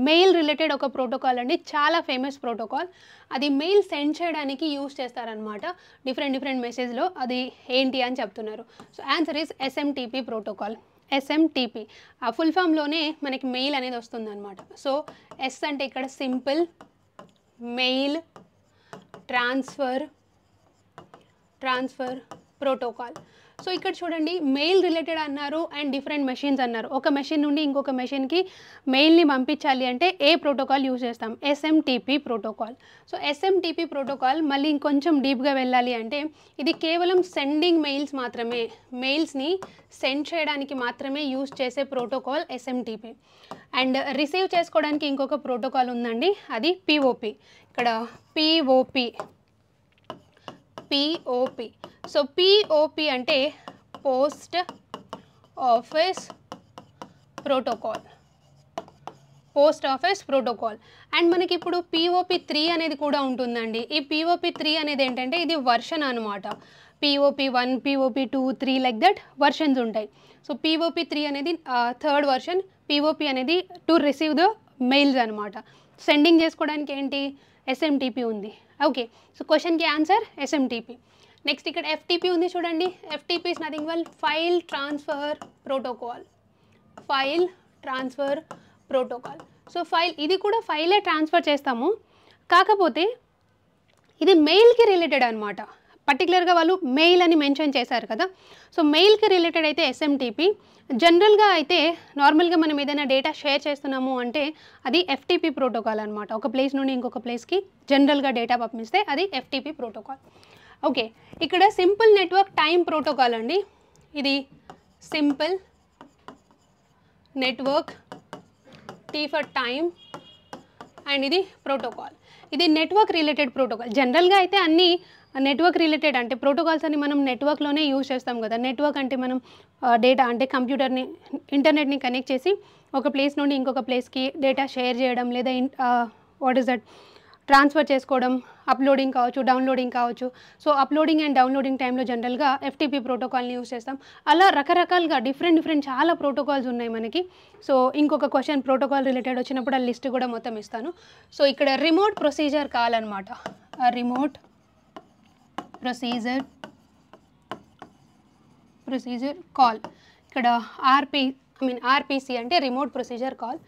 మెయిల్ రిలేటెడ్ ఒక ప్రోటోకాల్ అండి, చాలా ఫేమస్ ప్రోటోకాల్. అది మెయిల్ సెండ్ చేయడానికి యూజ్ చేస్తారనమాట డిఫరెంట్ మెసేజ్లో. అది ఏంటి అని చెప్తున్నారు. So answer is SMTP protocol. SMTP ఆ ఫుల్ ఫామ్లోనే మనకి మెయిల్ అనేది వస్తుందన్నమాట. సో ఎస్ అంటే ఇక్కడ simple, mail transfer protocol. So ఇక్కడ చూడండి, మెయిల్ రిలేటెడ్ అన్నారు అండ్ డిఫరెంట్ మెషిన్స్ అన్నారు. ఒక మెషిన్ నుండి ఇంకొక మెషిన్కి మెయిల్ని పంపించాలి అంటే ఏ ప్రోటోకాల్ యూజ్ చేస్తాం? SMTP protocol. So SMTP protocol మళ్ళీ ఇంకొంచెం డీప్గా వెళ్ళాలి అంటే ఇది కేవలం సెండింగ్ మెయిల్స్ మాత్రమే, మెయిల్స్ని సెండ్ చేయడానికి మాత్రమే యూజ్ చేసే ప్రోటోకాల్ ఎస్ఎంటీపీ. అండ్ రిసీవ్ చేసుకోవడానికి ఇంకొక ప్రోటోకాల్ ఉందండి, అది పిఓపి. ఇక్కడ పిఓపి పిఓపి. సో పిఓపి అంటే post office protocol, post office protocol. And మనకి ఇప్పుడు POP3 అనేది కూడా ఉంటుందండి. ఈ POP3 అనేది ఏంటంటే ఇది వర్షన్ అనమాట. POP1, POP2, 3 like that versions ఉంటాయి. సో POP3 అనేది థర్డ్ వర్షన్, POP అనేది టు రిసీవ్ ద మెయిల్స్ అనమాట. సెండింగ్ చేసుకోవడానికి ఏంటి, SMTP ఉంది. ఓకే, సో క్వశ్చన్కి ఆన్సర్ SMTP. నెక్స్ట్ ఇక్కడ FTP ఉంది చూడండి. FTP is nothing well file transfer protocol, file transfer protocol. So file, ఇది కూడా ఫైలే ట్రాన్స్ఫర్ చేస్తాము, కాకపోతే ఇది మెయిల్కి రిలేటెడ్ అనమాట. పర్టికులర్గా వాళ్ళు మెయిల్ అని మెన్షన్ చేశారు కదా. సో మెయిల్కి రిలేటెడ్ అయితే SMTP. జనరల్గా అయితే నార్మల్గా మనం ఏదైనా డేటా షేర్ చేస్తున్నాము అంటే అది FTP ప్రోటోకాల్ అనమాట. ఒక ప్లేస్ నుండి ఇంకొక ప్లేస్కి జనరల్గా డేటా పంపిస్తే అది FTP ప్రోటోకాల్. ఓకే, ఇక్కడ సింపుల్ నెట్వర్క్ టైం ప్రోటోకాల్ అండి. ఇది simple network, T for time, and ఇది ప్రోటోకాల్. ఇది నెట్వర్క్ రిలేటెడ్ ప్రోటోకాల్. జనరల్గా అయితే అన్నీ నెట్వర్క్ రిలేటెడ్ అంటే ప్రోటోకాల్స్ అని మనం నెట్వర్క్లోనే యూజ్ చేస్తాం కదా. నెట్వర్క్ అంటే మనం డేటా అంటే కంప్యూటర్ని, ఇంటర్నెట్ని కనెక్ట్ చేసి ఒక ప్లేస్ నుండి ఇంకొక ప్లేస్కి డేటా షేర్ చేయడం, లేదా వాట్ ఈస్ దట్ ట్రాన్స్ఫర్ చేసుకోవడం, అప్లోడింగ్ కావచ్చు, డౌన్లోడింగ్ కావచ్చు. సో అప్లోడింగ్ అండ్ డౌన్లోడింగ్ టైంలో జనరల్గా FTP ప్రోటోకాల్ని యూజ్ చేస్తాం. అలా రకరకాలుగా డిఫరెంట్ చాలా ప్రోటోకాల్స్ ఉన్నాయి మనకి. సో ఇంకొక క్వశ్చన్ ప్రోటోకాల్ రిలేటెడ్ వచ్చినప్పుడు ఆ లిస్ట్ కూడా మొత్తం ఇస్తాను. సో ఇక్కడ రిమోట్ ప్రొసీజర్ కాల్ అనమాట. Remote procedure call. ఇక్కడ RPC అంటే remote procedure call.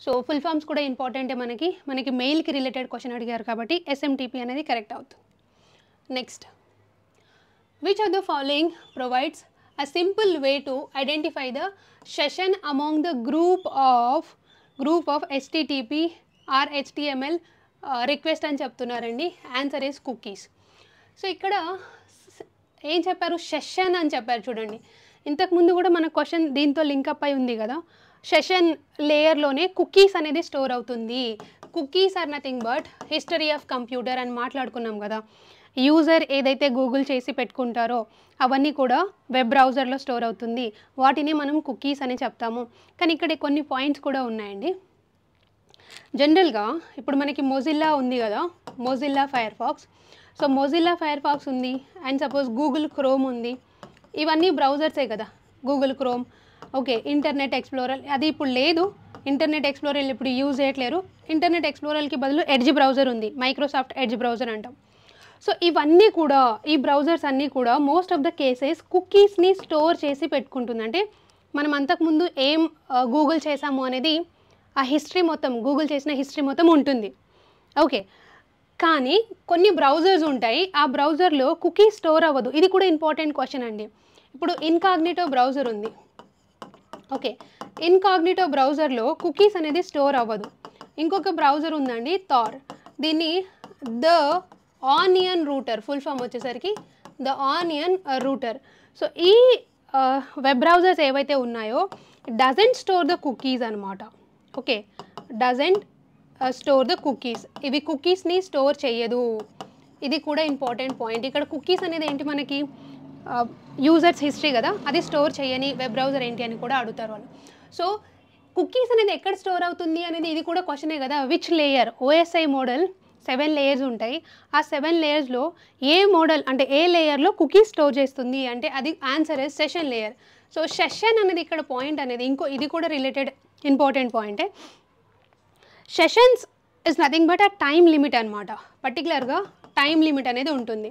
So full forms కూడా ఇంపార్టెంటే మనకి మెయిల్కి రిలేటెడ్ క్వశ్చన్ అడిగారు కాబట్టి SMTP అనేది కరెక్ట్ అవుతుంది. Next, which of the following provides a simple way to identify the session among the group of HTTP or HTML request అని చెప్తున్నారండి. Answer is cookies. సో ఇక్కడ ఏం చెప్పారు, సెషన్ అని చెప్పారు చూడండి. ఇంతకుముందు కూడా మన క్వశ్చన్ దీంతో లింకప్ అయి ఉంది కదా. సెషన్ లేయర్లోనే కుకీస్ అనేది స్టోర్ అవుతుంది. Cookies are nothing but history of computer అని మాట్లాడుకున్నాం కదా. యూజర్ ఏదైతే గూగుల్ చేసి పెట్టుకుంటారో అవన్నీ కూడా వెబ్ బ్రౌజర్లో స్టోర్ అవుతుంది. వాటిని మనం కుకీస్ అని చెప్తాము. కానీ ఇక్కడ కొన్ని పాయింట్స్ కూడా ఉన్నాయండి. జనరల్గా ఇప్పుడు మనకి మొజిల్లా ఉంది కదా, Mozilla Firefox. So Mozilla Firefox ఉంది అండ్ సపోజ్ గూగుల్ క్రోమ్ ఉంది. ఇవన్నీ బ్రౌజర్సే కదా, Google Chrome. Okay, Internet Explorer అది ఇప్పుడు లేదు. ఇంటర్నెట్ ఎక్స్ప్లోరర్ ఇప్పుడు యూజ్ చేయట్లేరు. ఇంటర్నెట్ ఎక్స్ప్లోరర్కి బదులు ఎడ్జ్ బ్రౌజర్ ఉంది, మైక్రోసాఫ్ట్ ఎడ్జ్ బ్రౌజర్ అంటాం. సో ఇవన్నీ కూడా, ఈ బ్రౌజర్స్ అన్నీ కూడా మోస్ట్ ఆఫ్ ద కేసెస్ కుకీస్ని స్టోర్ చేసి పెట్టుకుంటుంది. అంటే మనం అంతకుముందు ఏం గూగుల్ చేసాము అనేది ఆ హిస్టరీ మొత్తం, గూగుల్ చేసిన హిస్టరీ మొత్తం ఉంటుంది. ఓకే, కానీ కొన్ని బ్రౌజర్స్ ఉంటాయి, ఆ బ్రౌజర్లో కుకీ స్టోర్ అవ్వదు. ఇది కూడా ఇంపార్టెంట్ క్వశ్చన్ అండి. ఇప్పుడు ఇన్కాగ్నిటో బ్రౌజర్ ఉంది. ఓకే, ఇన్కాగ్నిటో బ్రౌజర్లో కుకీస్ అనేది స్టోర్ అవ్వదు. ఇంకొక బ్రౌజర్ ఉందండి, థార్. దీన్ని the onion router, full form వచ్చేసరికి ద ఆనియన్ రూటర్. సో ఈ వెబ్ బ్రౌజర్స్ ఏవైతే ఉన్నాయో డజంట్ స్టోర్ ద కుకీస్ అనమాట. Okay, doesn't store the cookies. ఇవి కుకీస్ని స్టోర్ చేయదు. ఇది కూడా ఇంపార్టెంట్ పాయింట్. ఇక్కడ కుకీస్ అనేది ఏంటి, మనకి యూజర్స్ హిస్టరీ కదా, అది స్టోర్ చేయని వెబ్ బ్రౌజర్ ఏంటి అని కూడా అడుగుతారు వాళ్ళు. సో కుకీస్ అనేది ఎక్కడ స్టోర్ అవుతుంది అనేది ఇది కూడా క్వశ్చనే కదా. Which layer, OSI model 7 layers ఉంటాయి. ఆ 7 లేయర్స్లో ఏ మోడల్ అంటే ఏ లేయర్లో కుకీస్ స్టోర్ చేస్తుంది అంటే అది answer is session layer. So session అనేది ఇక్కడ పాయింట్ అనేది ఇది కూడా రిలేటెడ్ ఇంపార్టెంట్ పాయింటే. సెషన్స్ ఇస్ నథింగ్ బట్ ఆ టైం లిమిట్ అనమాట. పర్టికులర్గా టైం లిమిట్ అనేది ఉంటుంది.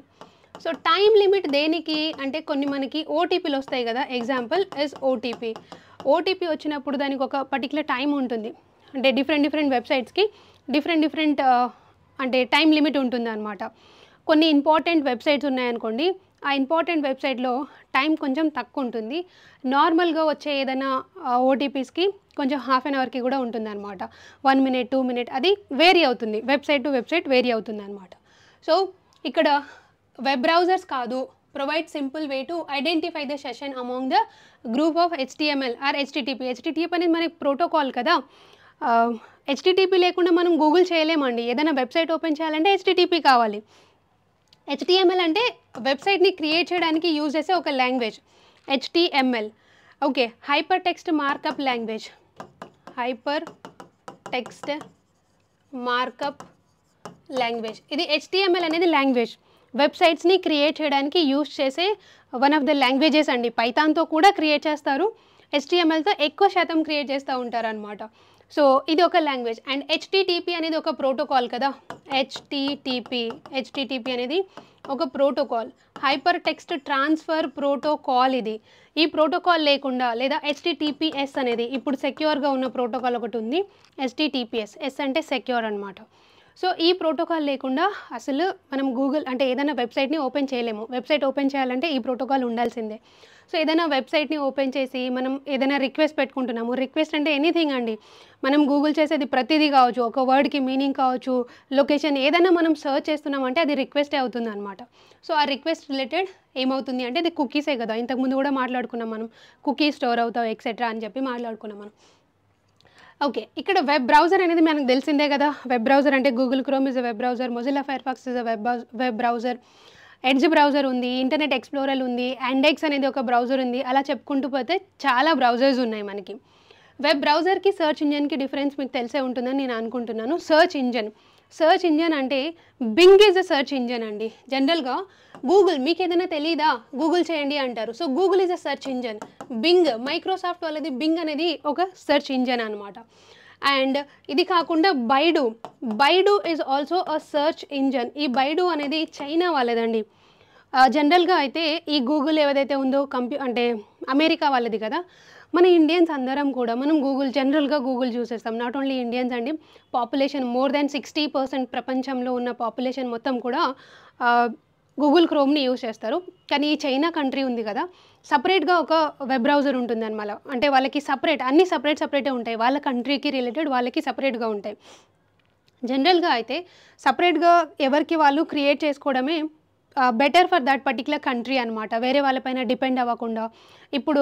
సో టైం లిమిట్ దేనికి అంటే కొన్ని మనకి OTPలు వస్తాయి కదా. ఎగ్జాంపుల్ ఇస్ OTP వచ్చినప్పుడు దానికి ఒక పర్టికులర్ టైం ఉంటుంది. అంటే డిఫరెంట్ వెబ్సైట్స్కి డిఫరెంట్ అంటే టైం లిమిట్ ఉంటుంది అనమాట. కొన్ని ఇంపార్టెంట్ వెబ్సైట్స్ ఉన్నాయనుకోండి, ఆ ఇంపార్టెంట్ వెబ్సైట్లో టైం కొంచెం తక్కువ ఉంటుంది. నార్మల్గా వచ్చే ఏదైనా OTPస్కి కొంచెం హాఫ్ అన్ అవర్కి కూడా ఉంటుంది అనమాట. 1 minute 2 minute అది వేరీ అవుతుంది, వెబ్సైట్ టు వెబ్సైట్ వేరీ అవుతుంది అనమాట. సో ఇక్కడ వెబ్ బ్రౌజర్స్ కాదు, provide simple way to identify the session among the group of HTML or HTTP. HTTP అనేది మనకి ప్రోటోకాల్ కదా. HTTP లేకుండా మనం గూగుల్ చేయలేమండి. ఏదైనా వెబ్సైట్ ఓపెన్ చేయాలంటే HTTP కావాలి. HTML అంటే వెబ్సైట్ని క్రియేట్ చేయడానికి యూజ్ చేసే ఒక language HTML. Okay, hyper text markup language, hyper text markup language. ఇది HTML అనేది లాంగ్వేజ్, వెబ్సైట్స్ని క్రియేట్ చేయడానికి యూజ్ చేసే వన్ ఆఫ్ ద లాంగ్వేజెస్ అండి. పైథాన్తో కూడా క్రియేట్ చేస్తారు, HTMLతో ఎక్కువ శాతం క్రియేట్ చేస్తూ ఉంటారు అనమాట. సో ఇది ఒక లాంగ్వేజ్. అండ్ HTTP అనేది ఒక ప్రోటోకాల్ కదా, HTTP అనేది ఒక protocol, hyper text transfer protocol. ఇది ఈ ప్రోటోకాల్ లేకుండా, లేదా HTTPS అనేది ఇప్పుడు సెక్యూర్గా ఉన్న ప్రోటోకాల్ ఒకటి ఉంది, HTTPS. S అంటే సెక్యూర్ అనమాట. సో ఈ ప్రోటోకాల్ లేకుండా అసలు మనం గూగుల్ అంటే ఏదైనా వెబ్సైట్ని ఓపెన్ చేయలేము. వెబ్సైట్ ఓపెన్ చేయాలంటే ఈ ప్రోటోకాల్ ఉండాల్సిందే. సో ఏదైనా వెబ్సైట్ని ఓపెన్ చేసి మనం ఏదైనా రిక్వెస్ట్ పెట్టుకుంటున్నాము, రిక్వెస్ట్ అంటే ఎనీథింగ్ అండి, మనం గూగుల్ చేసేది ప్రతిదీ కావచ్చు, ఒక వర్డ్కి మీనింగ్ కావచ్చు, లొకేషన్ ఏదైనా మనం సర్చ్ చేస్తున్నామంటే అది రిక్వెస్టే అవుతుంది అనమాట. సో ఆ రిక్వెస్ట్ రిలేటెడ్ ఏమవుతుంది అంటే అది కుకీసే కదా, ఇంతకుముందు కూడా మాట్లాడుకున్నాం మనం, కుకీ స్టోర్ అవుతావు ఎక్సెట్రా అని చెప్పి మాట్లాడుకున్నాం మనం. ఓకే, ఇక్కడ వెబ్ బ్రౌజర్ అనేది మనకు తెలిసిందే కదా. వెబ్ బ్రౌజర్ అంటే Google chrome is a web browser, Mozilla Firefox is a web browser, edge browser ఉంది, ఇంటర్నెట్ ఎక్స్ప్లోరర్ ఉంది, యాండెక్స్ అనేది ఒక బ్రౌజర్ ఉంది. అలా చెప్పుకుంటూ పోతే చాలా బ్రౌజర్స్ ఉన్నాయి మనకి. వెబ్ బ్రౌజర్కి సర్చ్ ఇంజన్కి డిఫరెన్స్ మీకు తెలిసే ఉంటుందని నేను అనుకుంటున్నాను. సర్చ్ ఇంజన్ అంటే Bing is a search engine అండి. జనరల్గా గూగుల్ మీకు ఏదైనా తెలీదా, గూగుల్ చేయండి అంటారు. So Google is a search engine. Bing, Microsoft వాళ్ళది బింగ్ అనేది ఒక సర్చ్ ఇంజన్ అనమాట. అండ్ ఇది కాకుండా Baidu is also a search engine. ఈ బైడు అనేది చైనా వాళ్ళదండి. జనరల్గా అయితే ఈ గూగుల్ ఏదైతే ఉందో అంటే అమెరికా వాళ్ళది కదా. మన ఇండియన్స్ అందరం కూడా మనం జనరల్గా గూగుల్ చూసేస్తాం. నాట్ ఓన్లీ ఇండియన్స్ అండి, పాపులేషన్ మోర్ దాన్ 60% ప్రపంచంలో ఉన్న పాపులేషన్ మొత్తం కూడా గూగుల్ క్రోమ్ని యూజ్ చేస్తారు. కానీ ఈ చైనా కంట్రీ ఉంది కదా, సపరేట్గా ఒక వెబ్ బ్రౌజర్ ఉంటుంది అనమాట. అంటే వాళ్ళకి అన్నీ సపరేటే ఉంటాయి, వాళ్ళ కంట్రీకి రిలేటెడ్ వాళ్ళకి సపరేట్గా ఉంటాయి. జనరల్గా అయితే సపరేట్గా ఎవరికి వాళ్ళు క్రియేట్ చేసుకోవడమే better for that particular country అనమాట, వేరే వాళ్ళపైన డిపెండ్ అవ్వకుండా. ఇప్పుడు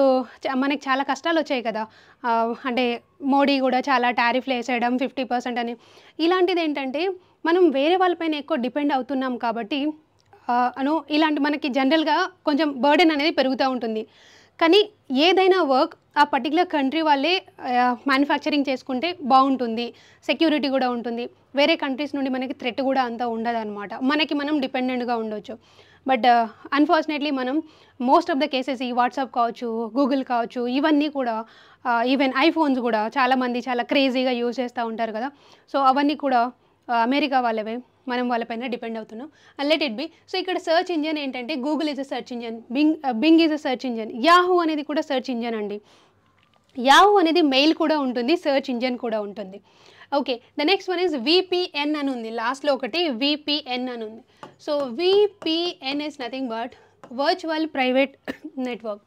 మనకి చాలా కష్టాలు వచ్చాయి కదా, అంటే మోడీ కూడా చాలా టారిఫ్లు వేసేయడం 50% అని. ఇలాంటిది ఏంటంటే మనం వేరే వాళ్ళపైన ఎక్కువ డిపెండ్ అవుతున్నాం కాబట్టి ఇలాంటి మనకి జనరల్గా కొంచెం బర్డెన్ అనేది పెరుగుతూ ఉంటుంది. కానీ ఏదైనా వర్క్ ఆ పర్టికులర్ కంట్రీ వాళ్ళే మ్యానుఫ్యాక్చరింగ్ చేసుకుంటే బాగుంటుంది, సెక్యూరిటీ కూడా ఉంటుంది, వేరే కంట్రీస్ నుండి మనకి థ్రెట్ కూడా అంతా ఉండదు అనమాట, మనకి మనం డిపెండెంట్గా ఉండొచ్చు. బట్ అన్ఫార్చునేట్లీ మనం మోస్ట్ ఆఫ్ ద కేసెస్ ఈ వాట్సాప్ కావచ్చు, గూగుల్ కావచ్చు, ఇవన్నీ కూడా ఈవెన్ ఐఫోన్స్ కూడా చాలామంది చాలా క్రేజీగా యూజ్ చేస్తూ ఉంటారు కదా. సో అవన్నీ కూడా అమెరికా వాళ్ళవే, మనం వాళ్ళపైన డిపెండ్ అవుతున్నాం. Let it be. సో ఇక్కడ సర్చ్ ఇంజన్ ఏంటంటే Google is a search engine, Bing is a search engine, Yahoo అనేది కూడా సర్చ్ ఇంజన్ అండి. యాహూ అనేది మెయిల్ కూడా ఉంటుంది, సర్చ్ ఇంజన్ కూడా ఉంటుంది. Okay, the next one is VPN అని ఉంది, లాస్ట్లో ఒకటి VPN అని ఉంది. So VPN is nothing but virtual private network.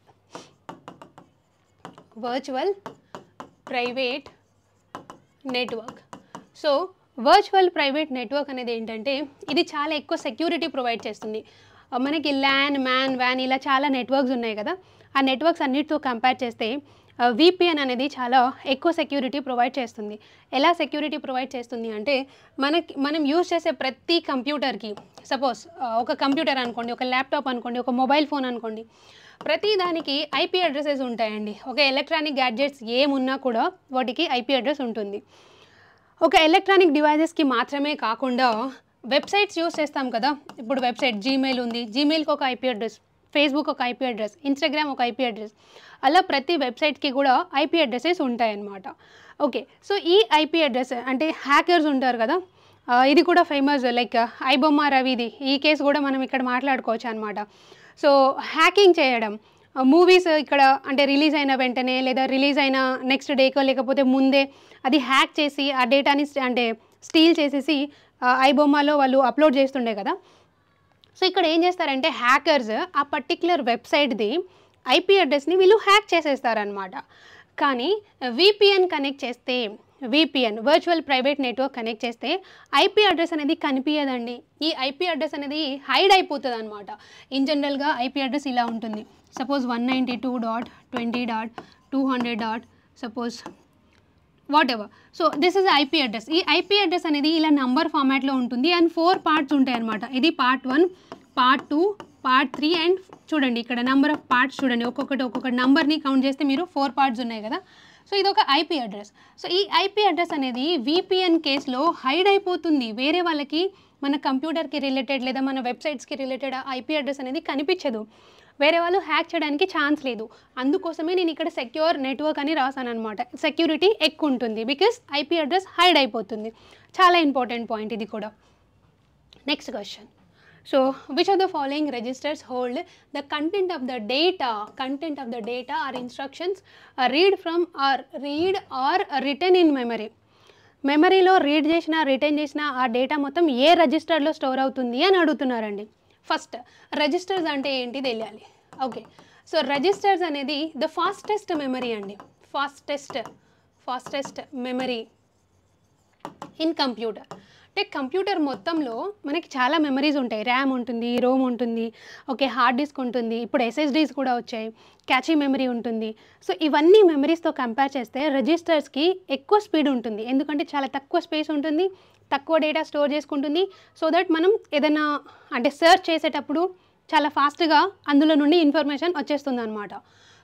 So virtual private network అనేది ఏంటంటే ఇది చాలా ఎక్కువ సెక్యూరిటీ ప్రొవైడ్ చేస్తుంది. మనకి ల్యాన్, వ్యాన్ ఇలా చాలా నెట్వర్క్స్ ఉన్నాయి కదా, ఆ నెట్వర్క్స్ అన్నిటితో కంపేర్ చేస్తే VPN అనేది చాలా ఎక్కువ సెక్యూరిటీ ప్రొవైడ్ చేస్తుంది. ఎలా సెక్యూరిటీ ప్రొవైడ్ చేస్తుంది అంటే మనం యూజ్ చేసే ప్రతి కంప్యూటర్కి, సపోజ్ ఒక కంప్యూటర్ అనుకోండి, ఒక ల్యాప్టాప్ అనుకోండి, ఒక మొబైల్ ఫోన్ అనుకోండి, ప్రతి దానికి IP అడ్రసెస్ ఉంటాయండి. ఒక ఎలక్ట్రానిక్ గ్యాడ్జెట్స్ ఏమున్నా కూడా వాటికి IP అడ్రస్ ఉంటుంది. ఒక ఎలక్ట్రానిక్ డివైజెస్కి మాత్రమే కాకుండా వెబ్సైట్స్ యూజ్ చేస్తాం కదా, ఇప్పుడు వెబ్సైట్ జీమెయిల్ ఉంది, జీమెయిల్కి ఒక IP అడ్రస్, ఫేస్బుక్ ఒక IP అడ్రస్, ఇన్స్టాగ్రామ్ ఒక IP అడ్రస్, అలా ప్రతి వెబ్సైట్కి కూడా IP అడ్రసెస్ ఉంటాయన్నమాట. ఓకే, సో ఈ IP అడ్రస్ అంటే హ్యాకర్స్ ఉంటారు కదా, ఇది కూడా ఫేమస్, లైక్ ఐబొమ్మ రవిది ఈ కేసు కూడా మనం ఇక్కడ మాట్లాడుకోవచ్చు అనమాట. సో హ్యాకింగ్ చేయడం, మూవీస్ ఇక్కడ అంటే రిలీజ్ అయిన వెంటనే లేదా రిలీజ్ అయిన నెక్స్ట్ డేకో లేకపోతే ముందే అది హ్యాక్ చేసి ఆ డేటాని అంటే స్టీల్ చేసేసి ఐబొమ్మలో వాళ్ళు అప్లోడ్ చేస్తుండే కదా. సో ఇక్కడ ఏం చేస్తారంటే హ్యాకర్స్ ఆ పర్టిక్యులర్ వెబ్సైట్ది IP అడ్రస్ని వీళ్ళు హ్యాక్ చేసేస్తారనమాట. కానీ VPN కనెక్ట్ చేస్తే, VPN virtual private network connect చేస్తే IP అడ్రస్ అనేది కనిపించదండి. ఈ IP అడ్రస్ అనేది హైడ్ అయిపోతుంది అనమాట. ఇన్ జనరల్గా IP అడ్రస్ ఇలా ఉంటుంది, suppose 192.20.200. Suppose what ever. So this is IP address. ఈ IP అడ్రస్ అనేది ఇలా నంబర్ ఫార్మాట్లో ఉంటుంది అండ్ 4 పార్ట్స్ ఉంటాయి అనమాట. ఇది పార్ట్ 1, పార్ట్ 2, పార్ట్ 3 అండ్ చూడండి ఇక్కడ నెంబర్ ఆఫ్ పార్ట్స్ చూడండి, ఒక్కొక్క నెంబర్ని కౌంట్ చేస్తే మీరు 4 పార్ట్స్ ఉన్నాయి కదా. సో ఇది ఒక ఐపీ అడ్రస్. సో ఈ ఐపీ అడ్రస్ అనేది విపిఎన్ కేసులో హైడ్ అయిపోతుంది. వేరే వాళ్ళకి మన కంప్యూటర్కి రిలేటెడ్ లేదా మన వెబ్సైట్స్కి రిలేటెడ్ ఐపీ అడ్రస్ అనేది కనిపించదు. వేరే వాళ్ళు హ్యాక్ చేయడానికి ఛాన్స్ లేదు. అందుకోసమే నేను ఇక్కడ సెక్యూర్ నెట్వర్క్ అని రాసాను అనమాట. సెక్యూరిటీ ఎక్కువ ఉంటుంది బికాస్ ఐపీ అడ్రస్ హైడ్ అయిపోతుంది. చాలా ఇంపార్టెంట్ పాయింట్ ఇది కూడా. Next question. So, which of the following registers hold the content of the data or instructions read or written in memory? మెమరీలో రీడ్ చేసిన రిటైన్ చేసిన ఆ డేటా మొత్తం ఏ రిజిస్టర్లో స్టోర్ అవుతుంది అని అడుగుతున్నారండి. ఫస్ట్ రిజిస్టర్స్ అంటే ఏంటి తెలియాలి. ఓకే, సో రిజిస్టర్స్ అనేది ద ఫాస్టెస్ట్ మెమరీ అండి. Fastest memory in computer. అంటే కంప్యూటర్ మొత్తంలో మనకి చాలా మెమరీస్ ఉంటాయి. ర్యామ్ ఉంటుంది, రోమ్ ఉంటుంది, ఓకే, హార్డ్ డిస్క్ ఉంటుంది, ఇప్పుడు ఎస్ఎస్డీస్ కూడా వచ్చాయి, క్యాచీ మెమరీ ఉంటుంది. సో ఇవన్నీ మెమరీస్తో కంపేర్ చేస్తే రిజిస్టర్స్కి ఎక్కువ స్పీడ్ ఉంటుంది. ఎందుకంటే చాలా తక్కువ స్పేస్ ఉంటుంది, తక్కువ డేటా స్టోర్ చేసుకుంటుంది. సో దట్ మనం ఏదైనా అంటే సెర్చ్ చేసేటప్పుడు చాలా ఫాస్ట్గా అందులో నుండి ఇన్ఫర్మేషన్ వచ్చేస్తుంది అనమాట.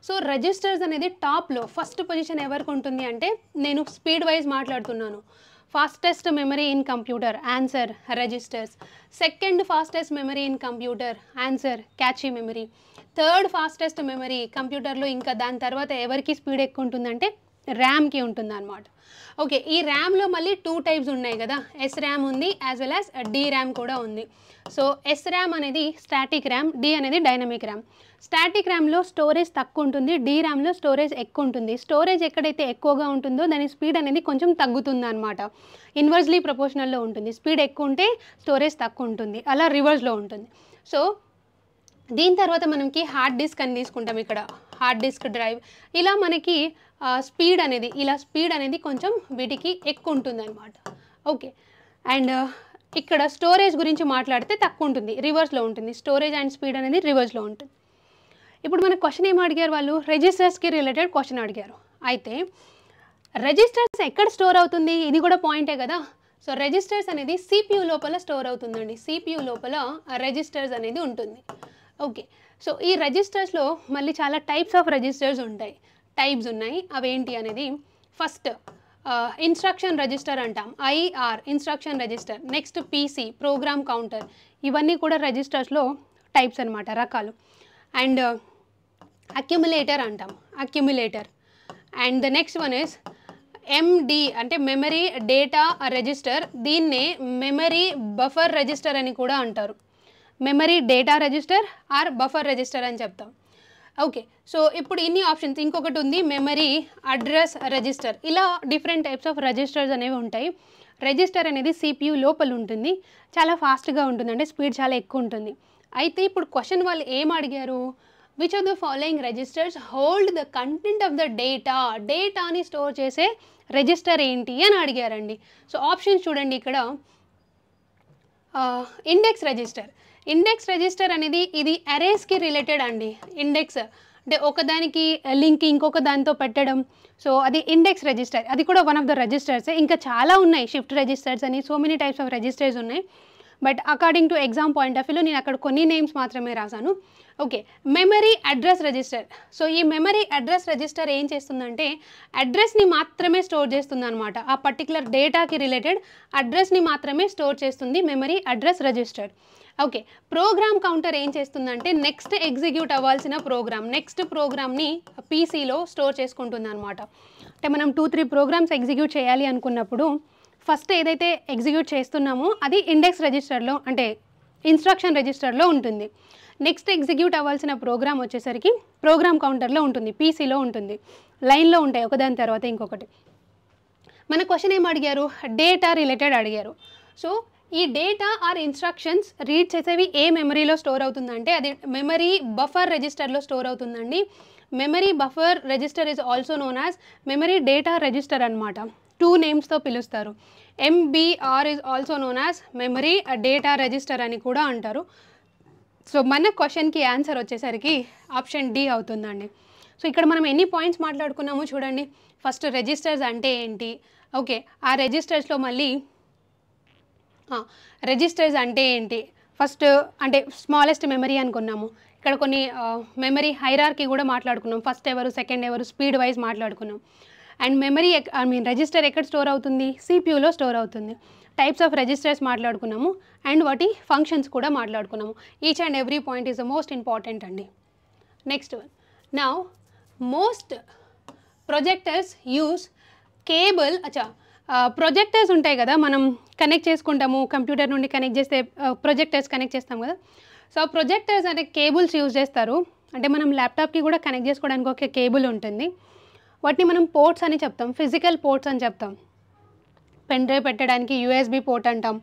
సో రిజిస్టర్స్ అనేది టాప్లో ఫస్ట్ పొజిషన్ ఎవరికి ఉంటుంది అంటే, నేను స్పీడ్ వైజ్ మాట్లాడుతున్నాను. Fastest memory in computer, answer registers. Second fastest memory in computer, answer catchy memory. Third fastest memory కంప్యూటర్లో ఇంకా దాని తర్వాత ఎవరికి స్పీడ్ ఎక్కువ ఉంటుందంటే ర్యామ్కి ఉంటుంది అనమాట. ఓకే, ఈ ర్యామ్లో మళ్ళీ 2 టైప్స్ ఉన్నాయి కదా, ఎస్ ర్యామ్ ఉంది as well as D RAM కూడా ఉంది. సో ఎస్ ర్యామ్ అనేది స్టాటిక్ ర్యామ్, డి అనేది డైనమిక్ ర్యామ్. స్టాటిక్ ర్యామ్లో స్టోరేజ్ తక్కువ ఉంటుంది, డి ర్యామ్లో స్టోరేజ్ ఎక్కువ ఉంటుంది. స్టోరేజ్ ఎక్కడైతే ఎక్కువగా ఉంటుందో దాని స్పీడ్ అనేది కొంచెం తగ్గుతుంది అనమాట. ఇన్వర్స్లీ ప్రపోర్షనల్లో ఉంటుంది. స్పీడ్ ఎక్కువ ఉంటే స్టోరేజ్ తక్కువ ఉంటుంది, అలా రివర్స్లో ఉంటుంది. సో దీని తర్వాత మనకి హార్డ్ డిస్క్ అని తీసుకుంటాం. ఇక్కడ హార్డ్ డిస్క్ డ్రైవ్, ఇలా మనకి స్పీడ్ అనేది కొంచెం వీటికి ఎక్కువ ఉంటుంది అనమాట. ఓకే, అండ్ ఇక్కడ స్టోరేజ్ గురించి మాట్లాడితే తక్కువ ఉంటుంది, రివర్స్లో ఉంటుంది. స్టోరేజ్ అండ్ స్పీడ్ అనేది రివర్స్లో ఉంటుంది. ఇప్పుడు మనకు క్వశ్చన్ ఏం అడిగారు వాళ్ళు, రిజిస్టర్స్కి రిలేటెడ్ క్వశ్చన్ అడిగారు. అయితే రిజిస్టర్స్ ఎక్కడ స్టోర్ అవుతుంది, ఇది కూడా పాయింటే కదా. సో రిజిస్టర్స్ అనేది సిపియు లోపల స్టోర్ అవుతుందండి. సిపియు లోపల రిజిస్టర్స్ అనేది ఉంటుంది. ఓకే, సో ఈ రిజిస్టర్స్లో మళ్ళీ చాలా టైప్స్ ఆఫ్ రిజిస్టర్స్ ఉంటాయి, టైప్స్ ఉన్నాయి. అవేంటి అనేది, ఫస్ట్ ఇన్స్ట్రక్షన్ రిజిస్టర్ అంటాం, IR instruction register. Next PC program counter. ఇవన్నీ కూడా రిజిస్టర్స్లో టైప్స్ అనమాట, రకాలు. అండ్ అక్యుములేటర్ అంటాం, accumulator. And the next one is MD అంటే మెమరీ డేటా రిజిస్టర్. దీన్నే మెమరీ బఫర్ రిజిస్టర్ అని కూడా అంటారు. Memory data register are buffer register అని చెప్తాం. ఓకే, సో ఇప్పుడు ఇన్ని ఆప్షన్స్. ఇంకొకటి ఉంది మెమరీ అడ్రస్ రిజిస్టర్. ఇలా డిఫరెంట్ టైప్స్ ఆఫ్ రిజిస్టర్స్ అనేవి ఉంటాయి. రిజిస్టర్ అనేది సిపియు లోపల ఉంటుంది, చాలా ఫాస్ట్గా ఉంటుంది, అంటే స్పీడ్ చాలా ఎక్కువ ఉంటుంది. అయితే ఇప్పుడు క్వశ్చన్ వాళ్ళు ఏం అడిగారు, which of the following registers hold the content of the డేటాని స్టోర్ చేసే రిజిస్టర్ ఏంటి అని అడిగారండి. సో ఆప్షన్స్ చూడండి ఇక్కడ. ఇండెక్స్ రిజిస్టర్ అనేది ఇది అరేస్కి రిలేటెడ్ అండి. ఇండెక్స్ అంటే ఒకదానికి లింక్ ఇంకొక దానితో పెట్టడం. సో అది ఇండెక్స్ రిజిస్టర్, అది కూడా వన్ ఆఫ్ ద రిజిస్టర్స్. ఇంకా చాలా ఉన్నాయి, షిఫ్ట్ రిజిస్టర్స్ అని, so many types of registers ఉన్నాయి. But according to exam point of వ్యూలో నేను అక్కడ కొన్ని నేమ్స్ మాత్రమే రాశాను. Okay, memory address register. So ఈ మెమరీ అడ్రస్ రిజిస్టర్ ఏం చేస్తుందంటే అడ్రస్ని మాత్రమే స్టోర్ చేస్తుంది అనమాట. ఆ పర్టికులర్ డేటాకి రిలేటెడ్ అడ్రస్ని మాత్రమే స్టోర్ చేస్తుంది memory address register. Okay, program counter ఏం చేస్తుందంటే నెక్స్ట్ ఎగ్జిక్యూట్ అవ్వాల్సిన నెక్స్ట్ ప్రోగ్రామ్ని పీసీలో స్టోర్ చేసుకుంటుంది అనమాట. అంటే మనం 2-3 ప్రోగ్రామ్స్ ఎగ్జిక్యూట్ చేయాలి అనుకున్నప్పుడు ఫస్ట్ ఏదైతే ఎగ్జిక్యూట్ చేస్తున్నామో అది ఇండెక్స్ రిజిస్టర్లో అంటే ఇన్స్ట్రక్షన్ రిజిస్టర్లో ఉంటుంది. నెక్స్ట్ ఎగ్జిక్యూట్ అవ్వాల్సిన ప్రోగ్రామ్ వచ్చేసరికి ప్రోగ్రామ్ కౌంటర్లో ఉంటుంది, పీసీలో ఉంటుంది. లైన్లో ఉంటాయి ఒకదాని తర్వాత ఇంకొకటి. మన క్వశ్చన్ ఏం అడిగారు, డేటా రిలేటెడ్ అడిగారు. సో ఈ డేటా ఆర్ ఇన్స్ట్రక్షన్స్ రీడ్ చేసేవి ఏ మెమరీలో స్టోర్ అవుతుందంటే అది మెమరీ బఫర్ రిజిస్టర్లో స్టోర్ అవుతుందండి. Memory buffer register is also known as memory data register అనమాట. 2 నేమ్స్తో పిలుస్తారు. MBR is also known as memory data register అని కూడా అంటారు. సో మన క్వశ్చన్కి ఆన్సర్ వచ్చేసరికి ఆప్షన్ డి అవుతుందండి. సో ఇక్కడ మనం ఎన్ని పాయింట్స్ మాట్లాడుకున్నామో చూడండి. ఫస్ట్ రిజిస్టర్స్ అంటే ఏంటి, ఓకే, ఆ రిజిస్టర్స్లో మళ్ళీ రిజిస్టర్స్ అంటే ఏంటి, ఫస్ట్ అంటే స్మాలెస్ట్ మెమరీ అనుకున్నాము. ఇక్కడ కొన్ని మెమరీ హైరార్కీ కూడా మాట్లాడుకున్నాం. ఫస్ట్ ఎవరు, సెకండ్ ఎవరు, స్పీడ్ వైజ్ మాట్లాడుకున్నాం. అండ్ మెమరీ రిజిస్టర్ ఎక్కడ స్టోర్ అవుతుంది, సిపియూలో స్టోర్ అవుతుంది. టైప్స్ ఆఫ్ రిజిస్టర్స్ మాట్లాడుకున్నాము అండ్ వాటి ఫంక్షన్స్ కూడా మాట్లాడుకున్నాము. Each and every point is the most important అండి. Next one, now most projectors use cable. Projectors ఉంటాయి కదా, మనం కనెక్ట్ చేసుకుంటాము, కంప్యూటర్ నుండి కనెక్ట్ చేస్తే ప్రొజెక్టర్స్ కనెక్ట్ చేస్తాం కదా. సో ప్రొజెక్టర్స్ అంటే కేబుల్స్ యూజ్ చేస్తారు. అంటే మనం ల్యాప్టాప్కి కూడా కనెక్ట్ చేసుకోవడానికి ఒక కేబుల్ ఉంటుంది. వాటిని మనం పోర్ట్స్ అని చెప్తాం, ఫిజికల్ పోర్ట్స్ అని చెప్తాం. పెన్ డ్రైవ్ పెట్టడానికి యూఎస్బి పోర్ట్ అంటాం.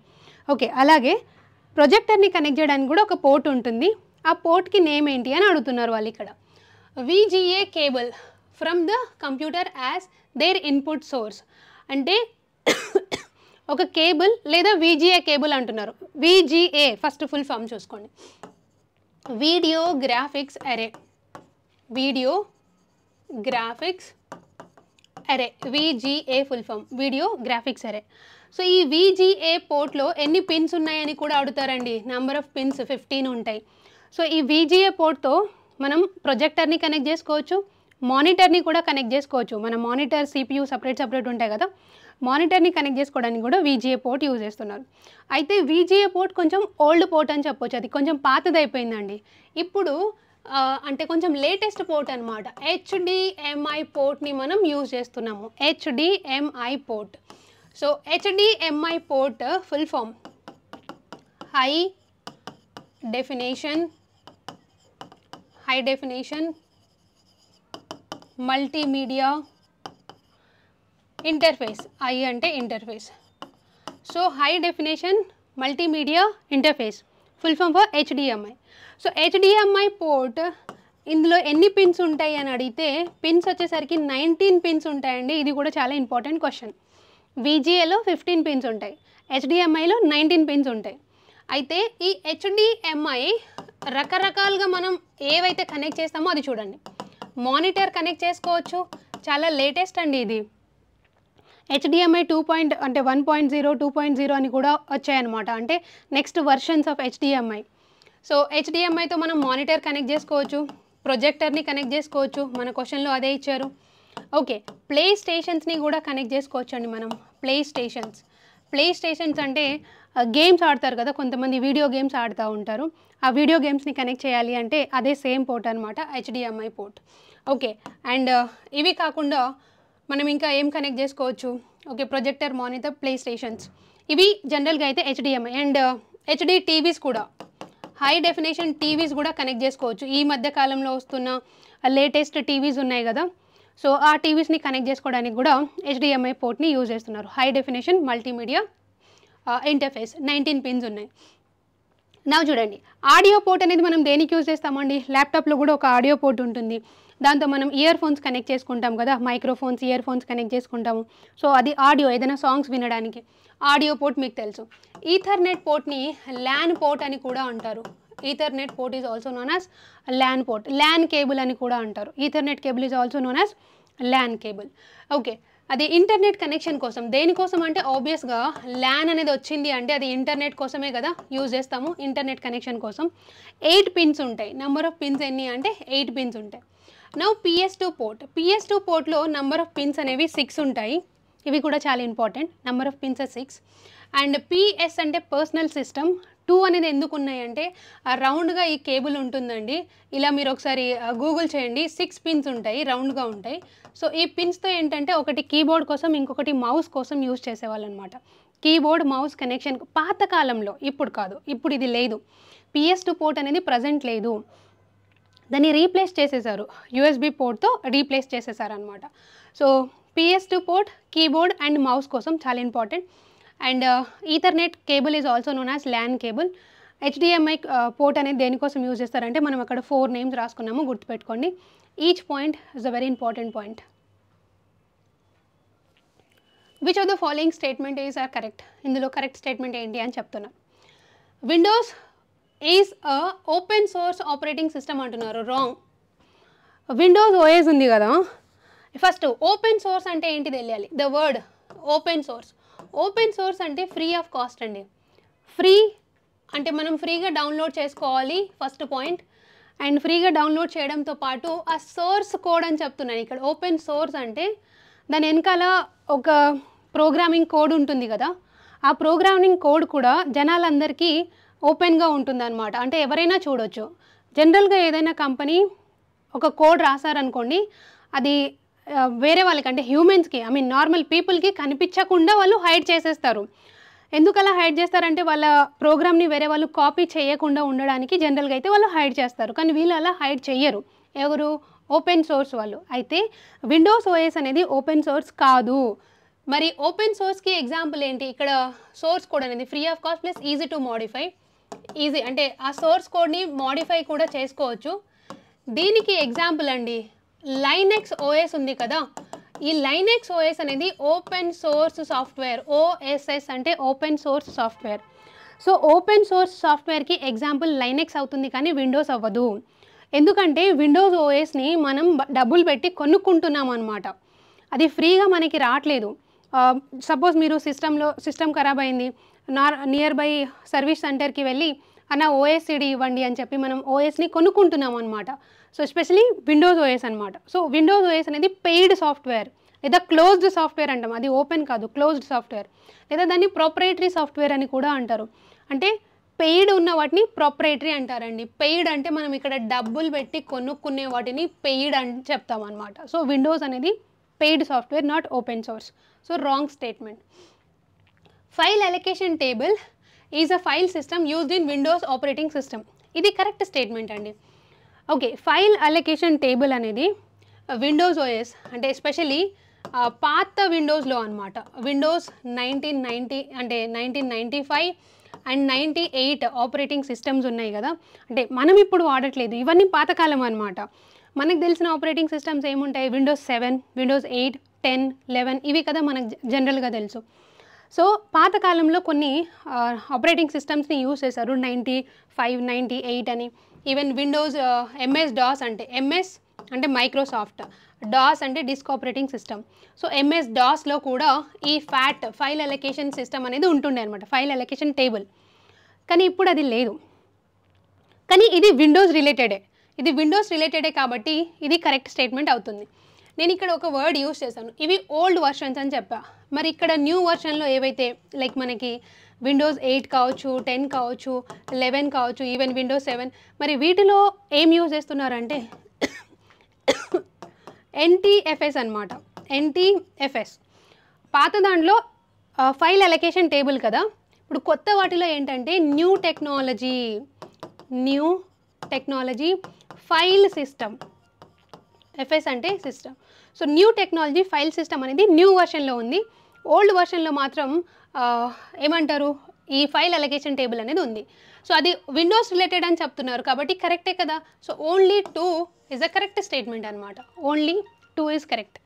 ఓకే, అలాగే ప్రొజెక్టర్ని కనెక్ట్ చేయడానికి కూడా ఒక పోర్ట్ ఉంటుంది. ఆ పోర్ట్కి నేమ్ ఏంటి అని అడుగుతున్నారు వాళ్ళు ఇక్కడ. VGA cable from the computer as their input source. అంటే ఒక కేబుల్ లేదా VGA కేబుల్ అంటున్నారు. VGA ఫస్ట్ ఫుల్ ఫామ్ చూసుకోండి, video graphics array. Video graphics array, VGA full form video graphics array. So ఈ VGA పోర్ట్లో ఎన్ని పిన్స్ ఉన్నాయని కూడా అడుగుతారండి. నెంబర్ ఆఫ్ పిన్స్ 15 ఉంటాయి. సో ఈ VGA పోర్ట్తో మనం ప్రొజెక్టర్ని కనెక్ట్ చేసుకోవచ్చు, మానిటర్ని కూడా కనెక్ట్ చేసుకోవచ్చు. మన మానిటర్ CPU సపరేట్ ఉంటాయి కదా, మానిటర్ని కనెక్ట్ చేసుకోవడానికి కూడా VGA పోర్ట్ యూజ్ చేస్తున్నారు. అయితే VGA పోర్ట్ కొంచెం ఓల్డ్ పోర్ట్ అని చెప్పొచ్చు, అది కొంచెం పాతదైపోయిందండి. ఇప్పుడు అంటే కొంచెం లేటెస్ట్ పోర్ట్ అనమాట. HDMI పోర్ట్ని మనం యూజ్ చేస్తున్నాము, HDMI port. So HDMI port full form high definition multimedia interface. I అంటే interface. So high definition multimedia interface full form for HDMI. సో HDMI పోర్ట్ ఇందులో ఎన్ని పిన్స్ ఉంటాయి అని అడిగితే పిన్స్ వచ్చేసరికి 19 పిన్స్ ఉంటాయండి. ఇది కూడా చాలా ఇంపార్టెంట్ క్వశ్చన్. VGAలో 15 పిన్స్ ఉంటాయి, HDMIలో 19 పిన్స్ ఉంటాయి. అయితే ఈ HDMI రకరకాలుగా మనం ఏవైతే కనెక్ట్ చేస్తామో అది చూడండి. మానిటర్ కనెక్ట్ చేసుకోవచ్చు, చాలా లేటెస్ట్ అండి ఇది. HDMI 1.0, 2.0 అని కూడా వచ్చాయన్నమాట. అంటే next versions of HDMI. So HDMIతో మనం మానిటర్ కనెక్ట్ చేసుకోవచ్చు, ప్రొజెక్టర్ని కనెక్ట్ చేసుకోవచ్చు, మన క్వశ్చన్లో అదే ఇచ్చారు. ఓకే, ప్లే స్టేషన్స్ని కూడా కనెక్ట్ చేసుకోవచ్చు అండి మనం. ప్లే స్టేషన్స్ అంటే గేమ్స్ ఆడతారు కదా కొంతమంది, వీడియో గేమ్స్ ఆడుతూ ఉంటారు. ఆ వీడియో గేమ్స్ని కనెక్ట్ చేయాలి అంటే అదే సేమ్ పోర్ట్ అనమాట, HDMI పోర్ట్. ఓకే, అండ్ ఇవి కాకుండా మనం ఇంకా ఏం కనెక్ట్ చేసుకోవచ్చు? Okay, projector, monitor, play stations, ఇవి జనరల్గా అయితే HDMI. అండ్ HD టీవీస్ కూడా, హై డెఫినేషన్ టీవీస్ కూడా కనెక్ట్ చేసుకోవచ్చు. ఈ మధ్య కాలంలో వస్తున్న లేటెస్ట్ టీవీస్ ఉన్నాయి కదా, సో ఆ టీవీస్ని కనెక్ట్ చేసుకోవడానికి కూడా HDMI పోర్ట్ని యూజ్ చేస్తున్నారు. High definition multimedia interface 19 pins ఉన్నాయి. నా చూడండి, ఆడియో పోర్ట్ అనేది మనం దేనికి యూజ్ చేస్తామండి? ల్యాప్టాప్లో కూడా ఒక ఆడియో పోర్ట్ ఉంటుంది. దాంతో మనం ఇయర్ ఫోన్స్ కనెక్ట్ చేసుకుంటాం కదా, మైక్రోఫోన్స్, ఇయర్ ఫోన్స్ కనెక్ట్ చేసుకుంటాము. సో అది ఆడియో, ఏదైనా సాంగ్స్ వినడానికి ఆడియో పోర్ట్ మీకు తెలుసు. ఈథర్నెట్ పోర్ట్ని LAN పోర్ట్ అని కూడా అంటారు. Ethernet port is also known as LAN port. LAN cable అని కూడా అంటారు. Ethernet cable is also known as LAN cable. Okay, అది ఇంటర్నెట్ కనెక్షన్ కోసం. దేనికోసం అంటే ఆబ్వియస్గా LAN అనేది వచ్చింది అంటే అది ఇంటర్నెట్ కోసమే కదా యూజ్ చేస్తాము, ఇంటర్నెట్ కనెక్షన్ కోసం. 8 పిన్స్ ఉంటాయి. నెంబర్ ఆఫ్ పిన్స్ ఎన్ని అంటే 8 పిన్స్ ఉంటాయి. నౌ PS2 పోర్ట్లో నెంబర్ ఆఫ్ పిన్స్ అనేవి 6 ఉంటాయి. ఇవి కూడా చాలా important. Number of pins 6. And PS అంటే పర్సనల్ సిస్టమ్. 2 అనేది ఎందుకు ఉన్నాయంటే రౌండ్గా ఈ కేబుల్ ఉంటుందండి. ఇలా మీరు ఒకసారి గూగుల్ చేయండి, 6 పిన్స్ ఉంటాయి, రౌండ్గా ఉంటాయి. సో ఈ పిన్స్తో ఏంటంటే ఒకటి కీబోర్డ్ కోసం, ఇంకొకటి మౌస్ కోసం యూజ్ చేసేవాళ్ళు అనమాట. కీబోర్డ్ మౌస్ కనెక్షన్ పాతకాలంలో, ఇప్పుడు కాదు, ఇప్పుడు ఇది లేదు. PS2 పోర్ట్ అనేది ప్రజెంట్ లేదు, దాన్ని రీప్లేస్ చేసేసారు, USB పోర్ట్తో రీప్లేస్ చేసేసారనమాట. So PS2 port keyboard and mouse కోసం చాలా important. And Ethernet cable is also known as LAN cable. HDMI port అనేది దేనికోసం యూజ్ చేస్తారంటే మనం అక్కడ 4 నేమ్స్ రాసుకున్నాము, గుర్తుపెట్టుకోండి. Each point is a very important point. Which of the following statement is or correct? ఇందులో కరెక్ట్ స్టేట్మెంట్ ఏంటి అని చెప్తున్నా. Windows is a open source operating system అంటున్నారు. రాంగ్. విండోస్ OS ఉంది కదా, ఫస్ట్ ఓపెన్ సోర్స్ అంటే ఏంటి తెలియాలి. ద వర్డ్ ఓపెన్ సోర్స్ అంటే ఫ్రీ ఆఫ్ కాస్ట్ అండి. ఫ్రీ అంటే మనం ఫ్రీగా డౌన్లోడ్ చేసుకోవాలి ఫస్ట్ పాయింట్. అండ్ ఫ్రీగా డౌన్లోడ్ చేయడంతో పాటు ఆ సోర్స్ కోడ్ అని చెప్తున్నాను ఇక్కడ. ఓపెన్ సోర్స్ అంటే దాని వెనకాల ఒక ప్రోగ్రామింగ్ కోడ్ ఉంటుంది కదా, ఆ ప్రోగ్రామింగ్ కోడ్ కూడా జనాలందరికీ ఓపెన్గా ఉంటుందన్నమాట. అంటే ఎవరైనా చూడొచ్చు. జనరల్గా ఏదైనా కంపెనీ ఒక కోడ్ రాశారనుకోండి, అది వేరే వాళ్ళకి అంటే హ్యూమన్స్కి ఐ మీన్ నార్మల్ పీపుల్కి కనిపించకుండా వాళ్ళు హైడ్ చేసేస్తారు. ఎందుకు అలా హైడ్ చేస్తారంటే వాళ్ళ ప్రోగ్రామ్ని వేరే వాళ్ళు కాపీ చేయకుండా ఉండడానికి జనరల్గా అయితే వాళ్ళు హైడ్ చేస్తారు. కానీ వీళ్ళు అలా హైడ్ చెయ్యరు. ఎవరు? ఓపెన్ సోర్స్ వాళ్ళు. అయితే విండోస్ ఓఎస్ అనేది ఓపెన్ సోర్స్ కాదు. మరి ఓపెన్ సోర్స్కి ఎగ్జాంపుల్ ఏంటి? ఇక్కడ సోర్స్ కోడ్ అనేది free of cost plus easy to modify. Easy అంటే ఆ సోర్స్ కోడ్ని మోడిఫై కూడా చేసుకోవచ్చు. దీనికి ఎగ్జాంపుల్ అండి లైనెక్స్ ఓఎస్ ఉంది కదా, ఈ లైనెక్స్ ఓఎస్ అనేది ఓపెన్ సోర్స్ సాఫ్ట్వేర్. ఓఎస్ఎస్ అంటే ఓపెన్ సోర్స్ సాఫ్ట్వేర్. సో ఓపెన్ సోర్స్ సాఫ్ట్వేర్కి ఎగ్జాంపుల్ లైనెక్స్ అవుతుంది కానీ విండోస్ అవ్వదు. ఎందుకంటే విండోస్ ఓఎస్ని మనం డబ్బులు పెట్టి కొనుక్కుంటున్నాం అనమాట. అది ఫ్రీగా మనకి రావట్లేదు. సపోజ్ మీరు సిస్టమ్ ఖరాబ్ అయింది, నియర్ బై సర్వీస్ సెంటర్కి వెళ్ళి అన్న ఓఎస్సిడి ఇవ్వండి అని చెప్పి మనం ఓఎస్ని కొనుక్కుంటున్నాం అనమాట. సో ఎస్పెషలీ విండోస్ ఓఎస్ అనమాట. సో విండోస్ ఓఎస్ అనేది పెయిడ్ సాఫ్ట్వేర్ లేదా క్లోజ్డ్ సాఫ్ట్వేర్ అంటాం. అది ఓపెన్ కాదు, క్లోజ్డ్ సాఫ్ట్వేర్. లేదా దాన్ని ప్రొప్రైటరీ సాఫ్ట్వేర్ అని కూడా అంటారు. అంటే పెయిడ్ ఉన్న వాటిని ప్రొప్రైటరీ అంటారండి. పెయిడ్ అంటే మనం ఇక్కడ డబ్బులు పెట్టి కొనుక్కునే వాటిని పెయిడ్ అని చెప్తాం అనమాట. సో విండోస్ అనేది paid software, not open source. So wrong statement. File allocation table is a file system used in Windows operating system. ఇది కరెక్ట్ స్టేట్మెంట్ అండి. ఓకే, ఫైల్ అలొకేషన్ టేబుల్ అనేది విండోస్ ఓఎస్ అంటే especially పాత విండోస్లో అనమాట. Windows 1990 అంటే 1995 and 98 operating systems ఉన్నాయి కదా, అంటే మనం ఇప్పుడు వాడట్లేదు, ఇవన్నీ పాతకాలం అనమాట. మనకు తెలిసిన ఆపరేటింగ్ సిస్టమ్స్ ఏముంటాయి? విండోస్ 7, విండోస్ 8, 10, 11 ఇవి కదా మనకు జనరల్గా తెలుసు. సో పాతకాలంలో కొన్ని ఆపరేటింగ్ సిస్టమ్స్ని యూజ్ చేశారు, 95, 98 అని. ఈవెన్ విండోస్ ఎంఎస్ డాస్ అంటే ఎంఎస్ అంటే మైక్రోసాఫ్ట్, డాస్ అంటే disk operating system. So MS డాస్లో కూడా ఈ ఫైల్ అలొకేషన్ సిస్టమ్ అనేది ఉంటుండే అనమాట, ఫైల్ అలొకేషన్ టేబుల్. కానీ ఇప్పుడు అది లేదు. కానీ ఇది విండోస్ రిలేటెడే కాబట్టి ఇది కరెక్ట్ స్టేట్మెంట్ అవుతుంది. నేను ఇక్కడ ఒక వర్డ్ యూజ్ చేశాను, ఇవి ఓల్డ్ వర్షన్స్ అని చెప్పా. మరి ఇక్కడ న్యూ వర్షన్లో ఏవైతే లైక్ మనకి విండోస్ 8 కావచ్చు, 10 కావచ్చు, 11 కావచ్చు, ఈవెన్ విండోస్ 7, మరి వీటిలో ఏం యూజ్ చేస్తున్నారంటే ఎన్టీఎఫ్ఎస్ అనమాట. ఎన్టీఎఫ్ఎస్ పాత దాంట్లో ఫైల్ అలొకేషన్ టేబుల్ కదా. ఇప్పుడు కొత్త వాటిలో ఏంటంటే new technology file system. FS అంటే system. So new technology file system అనేది న్యూ వర్షన్లో ఉంది. ఓల్డ్ వర్షన్లో మాత్రం ఏమంటారు, ఈ ఫైల్ అలొకేషన్ టేబుల్ అనేది ఉంది. సో అది విండోస్ రిలేటెడ్ అని చెప్తున్నారు కాబట్టి కరెక్టే కదా. So only 2 is a correct statement అనమాట. Only 2 is correct.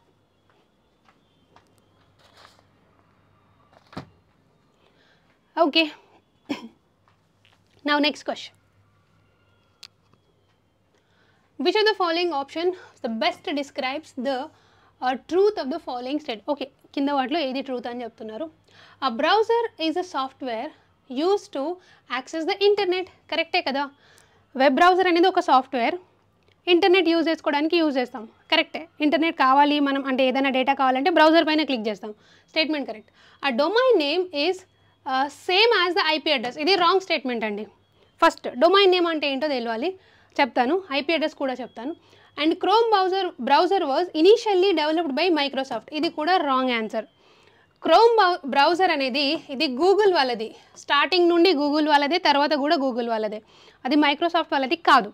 Okay, now next question. Which of the following option the best describes the truth of the following statement? Okay, కింద వాటిలో ఏది ట్రూత్ అని చెప్తున్నారు. A browser is a software used to access the internet. కరెక్టే కదా. Web browser అనేది ఒక software, internet use చేసుకోవడానికి యూజ్ చేస్తాం. కరెక్టే. ఇంటర్నెట్ కావాలి మనం అంటే ఏదైనా డేటా కావాలంటే బ్రౌజర్ పైన క్లిక్ చేస్తాం. Statement correct. ఆ domain name is same as the IP address. ఇది రాంగ్ స్టేట్మెంట్ అండి. ఫస్ట్ డొమైన్ నేమ్ అంటే ఏంటో తెలియాలి, చెప్తాను. ఐపీ అడ్రస్ కూడా చెప్తాను. And Chrome browser was initially developed by Microsoft. ఇది కూడా రాంగ్ ఆన్సర్. క్రోమ్ బ్రౌజర్ అనేది ఇది గూగుల్ వాళ్ళది, స్టార్టింగ్ నుండి గూగుల్ వాళ్ళదే, తర్వాత కూడా గూగుల్ వాళ్ళదే. అది మైక్రోసాఫ్ట్ వాళ్ళది కాదు.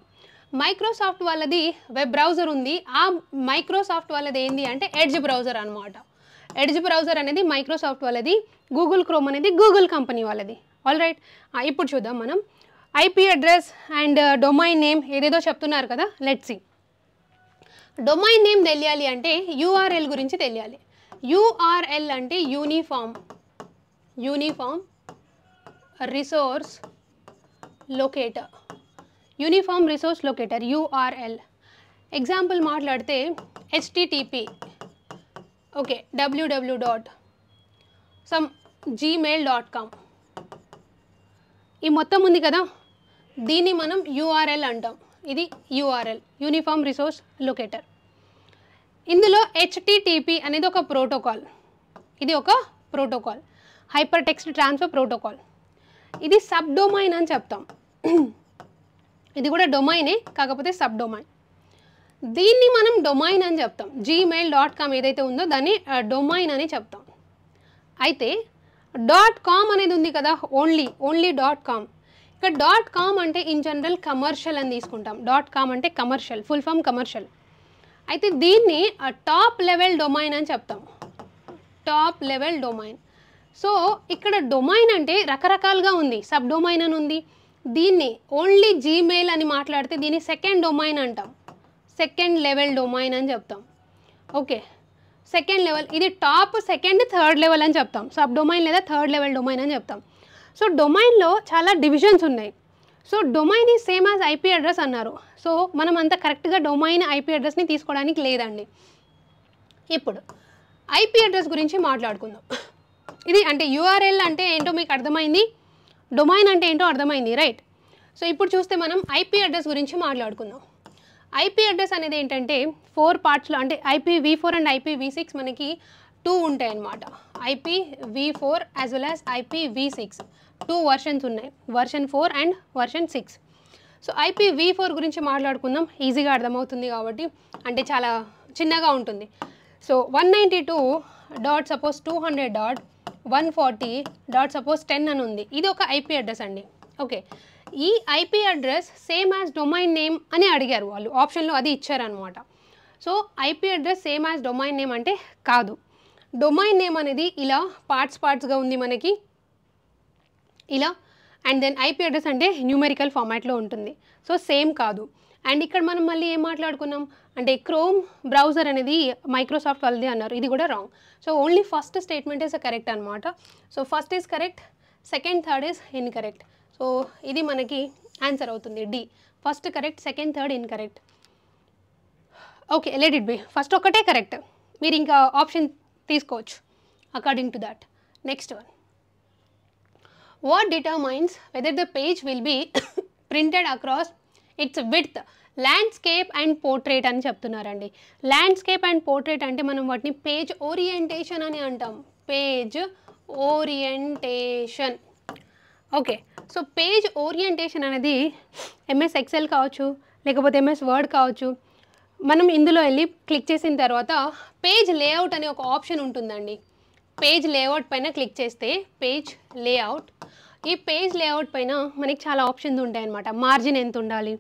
మైక్రోసాఫ్ట్ వాళ్ళది వెబ్ బ్రౌజర్ ఉంది, ఆ మైక్రోసాఫ్ట్ వాళ్ళది ఏంది అంటే ఎడ్జ్ బ్రౌజర్ అనమాట. ఎడ్జ్ బ్రౌజర్ అనేది మైక్రోసాఫ్ట్ వాళ్ళది, గూగుల్ క్రోమ్ అనేది గూగుల్ కంపెనీ వాళ్ళది. ఆల్ రైట్, ఇప్పుడు చూద్దాం మనం. IP address and domain name ఏదేదో చెప్తున్నారు కదా, లెట్స్ సీ. డొమైన్ నేమ్ తెలియాలి అంటే యూఆర్ఎల్ గురించి తెలియాలి. యూఆర్ఎల్ అంటే uniform resource locator. Uniform resource locator URL. Example మాట్లాడితే http ఓకే www.some gmail.com. ఈ మొత్తం ఉంది కదా, దీన్ని మనం యూఆర్ఎల్ అంటాం. ఇది యూఆర్ఎల్, యూనిఫామ్ రిసోర్స్ లొకేటర్. ఇందులో హెచ్టిటిపి అనేది ఒక ప్రోటోకాల్. ఇది ఒక protocol, hyper text transfer protocol. ఇది సబ్ డొమైన్ అని చెప్తాం. ఇది కూడా డొమైనే, కాకపోతే సబ్ డొమైన్. దీన్ని మనం డొమైన్ అని చెప్తాం. gmail.com ఏదైతే ఉందో దాన్ని డొమైన్ అని చెప్తాం. అయితే .com అనేది ఉంది కదా, ఓన్లీ .com. ఇక్కడ .com అంటే ఇన్ జనరల్ కమర్షియల్ అని తీసుకుంటాం. .com అంటే కమర్షియల్, ఫుల్ ఫామ్ కమర్షియల్. అయితే దీన్ని టాప్ లెవెల్ డొమైన్ అని చెప్తాం. Top level domain. సో ఇక్కడ డొమైన్ అంటే రకరకాలుగా ఉంది. సబ్ డొమైన్ అని ఉంది. దీన్ని ఓన్లీ జీమెయిల్ అని మాట్లాడితే దీన్ని సెకండ్ డొమైన్ అంటాం. సెకండ్ లెవెల్ డొమైన్ అని చెప్తాం. Okay, second level. ఇది టాప్, సెకండ్, థర్డ్ లెవెల్ అని చెప్తాం. సబ్ డొమైన్ లేదా థర్డ్ లెవెల్ డొమైన్ అని చెప్తాం. సో డొమైన్లో చాలా డివిజన్స్ ఉన్నాయి. So domain is same as IP address అన్నారు. సో మనం అంత కరెక్ట్గా డొమైన్ ఐపీ అడ్రస్ని తీసుకోవడానికి లేదండి. ఇప్పుడు ఐపీ అడ్రస్ గురించి మాట్లాడుకుందాం. ఇది అంటే యూఆర్ఎల్ అంటే ఏంటో మీకు అర్థమైంది, డొమైన్ అంటే ఏంటో అర్థమైంది, రైట్? సో ఇప్పుడు చూస్తే మనం ఐపీ అడ్రస్ గురించి మాట్లాడుకుందాం. ఐపీ అడ్రస్ అనేది ఏంటంటే 4 పార్ట్స్లో, అంటే IPv4 అండ్ IPv6 మనకి 2 ఉంటాయి అన్నమాట. IPv4 as well as IPv6 2 versions ఉన్నాయి, version 4 and version 6. So IPv4 గురించి మాట్లాడుకుందాం, ఈజీగా అర్థమవుతుంది కాబట్టి, అంటే చాలా చిన్నగా ఉంటుంది. సో 192.200.140.10 అని ఉంది. ఇది ఒక ఐపీ అడ్రస్ అండి. ఓకే, ఈ IP address same as domain name అని అడిగారు వాళ్ళు, ఆప్షన్లో అది ఇచ్చారనమాట. So IP address same as domain name అంటే కాదు. డొమైన్ నేమ్ అనేది ఇలా పార్ట్స్గా ఉంది మనకి, ఇలా. అండ్ దెన్ ఐపీ అడ్రస్ అంటే న్యూమెరికల్ ఫార్మాట్లో ఉంటుంది. సో సేమ్ కాదు. అండ్ ఇక్కడ మనం మళ్ళీ ఏం మాట్లాడుకున్నాం అంటే క్రోమ్ బ్రౌజర్ అనేది మైక్రోసాఫ్ట్ వాళ్ళది అన్నారు, ఇది కూడా wrong. So only first statement is correct అనమాట. So first is correct, second, third is incorrect. So ఇది మనకి ఆన్సర్ అవుతుంది D. First correct, second, third incorrect. Okay, let it be. First ఒకటే కరెక్ట్, మీరు ఇంకా ఆప్షన్ తీసుకోవచ్చు according to that. Next one, what determines whether the page will be printed across its width, landscape and portrait అని చెప్తున్నారండి. Landscape and portrait అంటే మనం వాటిని పేజ్ ఓరియంటేషన్ అని అంటాం. Page orientation. Okay, so page orientation అనేది MS XL కావచ్చు, లేకపోతే MS వర్డ్ కావచ్చు. మనం ఇందులో వెళ్ళి క్లిక్ చేసిన తర్వాత పేజ్ లేఅవుట్ అనే ఒక ఆప్షన్ ఉంటుందండి. పేజ్ లేఅవుట్ పైన క్లిక్ చేస్తే పేజ్ లేఅవుట్, ఈ పేజ్ లేఅవుట్ పైన మనకి చాలా ఆప్షన్స్ ఉంటాయన్నమాట. మార్జిన్ ఎంత ఉండాలి,